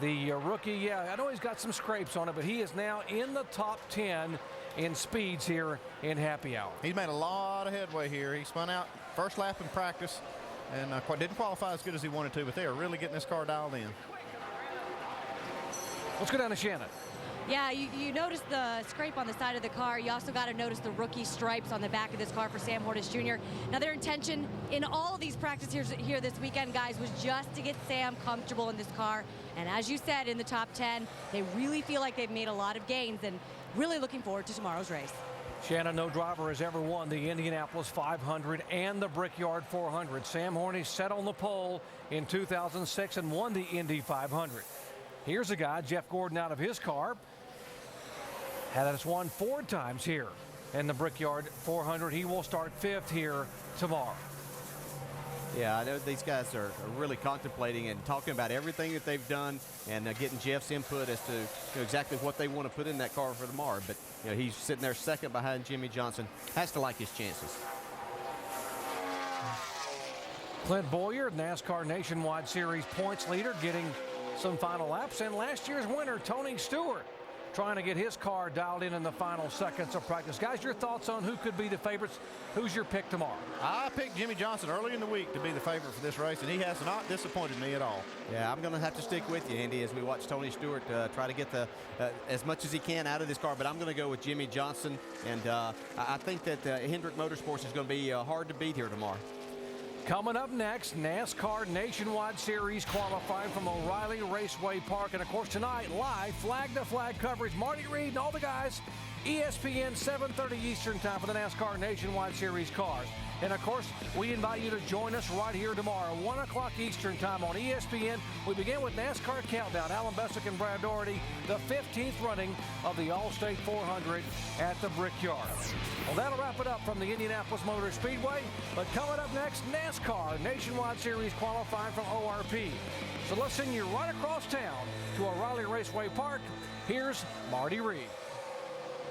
the rookie. Yeah, I know he's got some scrapes on it, but he is now in the top 10 in speeds here in Happy Hour. He's made a lot of headway here. He spun out first lap in practice and didn't qualify as good as he wanted to, but they are really getting this car dialed in. Let's go down to Shannon. Yeah, you notice the scrape on the side of the car. You also got to notice the rookie stripes on the back of this car for Sam Hornish Jr. Now, their intention in all of these practices here this weekend, guys, was just to get Sam comfortable in this car. And as you said, in the top 10, they really feel like they've made a lot of gains, and really looking forward to tomorrow's race. Shannon, no driver has ever won the Indianapolis 500 and the Brickyard 400. Sam Hornish sat on the pole in 2006 and won the Indy 500. Here's a guy, Jeff Gordon, out of his car. Had us won 4 times here in the Brickyard 400. He will start 5th here tomorrow. Yeah, I know these guys are really contemplating and talking about everything that they've done, and getting Jeff's input as to exactly what they want to put in that car for tomorrow. But he's sitting there second behind Jimmie Johnson. Has to like his chances. Clint Boyer, NASCAR Nationwide Series points leader, getting some final laps. And last year's winner, Tony Stewart, trying to get his car dialed in the final seconds of practice. Guys, your thoughts on who could be the favorites? Who's your pick tomorrow? I picked Jimmie Johnson early in the week to be the favorite for this race, and he has not disappointed me at all. Yeah, I'm going to have to stick with you, Andy, as we watch Tony Stewart try to get as much as he can out of this car. But I'm going to go with Jimmie Johnson, and I think that Hendrick Motorsports is going to be hard to beat here tomorrow. Coming up next, NASCAR Nationwide Series qualifying from O'Reilly Raceway Park. And, of course, tonight, live flag-to-flag coverage. Marty Reed and all the guys, ESPN, 7:30 Eastern time for the NASCAR Nationwide Series cars. And, of course, we invite you to join us right here tomorrow, 1 o'clock Eastern time on ESPN. We begin with NASCAR Countdown. Alan Bessick and Brad Doherty, the 15th running of the Allstate 400 at the Brickyard. Well, that'll wrap it up from the Indianapolis Motor Speedway. But coming up next, NASCAR Nationwide Series qualifying from ORP. So let's send you right across town to O'Reilly Raceway Park. Here's Marty Reed.